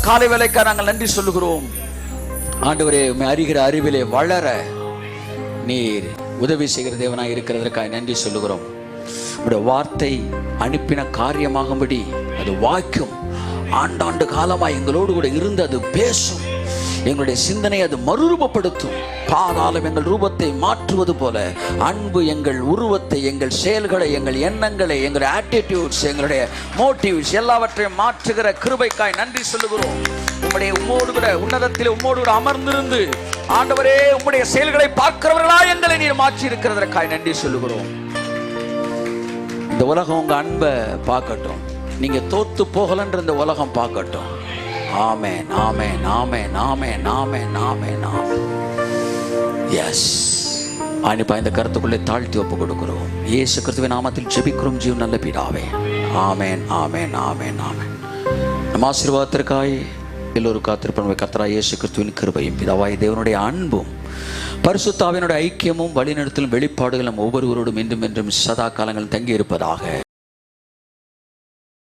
காலை வேளைக்காக நாங்கள் நன்றி சொல்லுகிறோம். ஆண்டவரே, உம்மை அறிகிற அறிவிலே வளர நீர் உதவி செய்கிற தேவனாய் இருக்கிறதற்காக நன்றி சொல்லுகிறோம். உடைய வார்த்தை அனுப்பின காரியமாகும்படி அது வாய்க்கும். ஆண்டாண்டு காலமாய் எங்களோடு கூட இருந்து அது பேசும். எங்களுடைய சிந்தனை அது மறுரூபப்படுத்தும். பாதாளம் எங்கள் ரூபத்தை மாற்றுவது போல அன்பு எங்கள் உருவத்தை, எங்கள் செயல்களை, எங்கள் எண்ணங்களை, எங்களுடைய ஆட்டிடியூட்ஸ், எங்களுடைய மோட்டிவ்ஸ் எல்லாவற்றையும் மாற்றுகிற கிருபைக்காய் நன்றி சொல்லுகிறோம். உம்மோடு கூட உன்னதத்தில் உம்மோடு கூட அமர்ந்திருந்து ஆண்டவரே உம்முடைய செயல்களை பார்க்கிறவர்களா எங்களை நீர் மாற்றி இருக்கிறதற்காய் நன்றி சொல்லுகிறோம். இந்த உலகம் உங்க அன்பை பார்க்கட்டும். நீங்க தோத்து போகலன்ற இந்த உலகம் பார்க்கட்டும். ஆமென், ஆமென், ஆமென், ஆமென், ஆமென், ஆமென், ஆமென். எஸ், ஆனிப்பா இந்த கருத்துக்குள்ளே தாழ்த்தி ஒப்பு கொடுக்கிறோம். இயேசு கிறிஸ்துவின் நாமத்தில் ஜெபிக்கிறோம் ஜீவன் நல்ல பிதாவே. ஆமென், ஆமென், ஆமென், ஆமென். நம் ஆசீர்வாதத்திற்காய் எல்லோரும் காத்திருப்போம். கர்த்தராகிய இயேசு கிறிஸ்துவின் கிருபையும் பிதாவாகிய தேவனுடைய அன்பும் பரிசுத்த ஆவியினுடைய ஐக்கியமும் வழிநடத்தலும் வெளிப்பாடுகளும் ஒவ்வொருவரோடும் இன்றும் என்றும் சதா காலங்களும் தங்கி இருப்பதாக.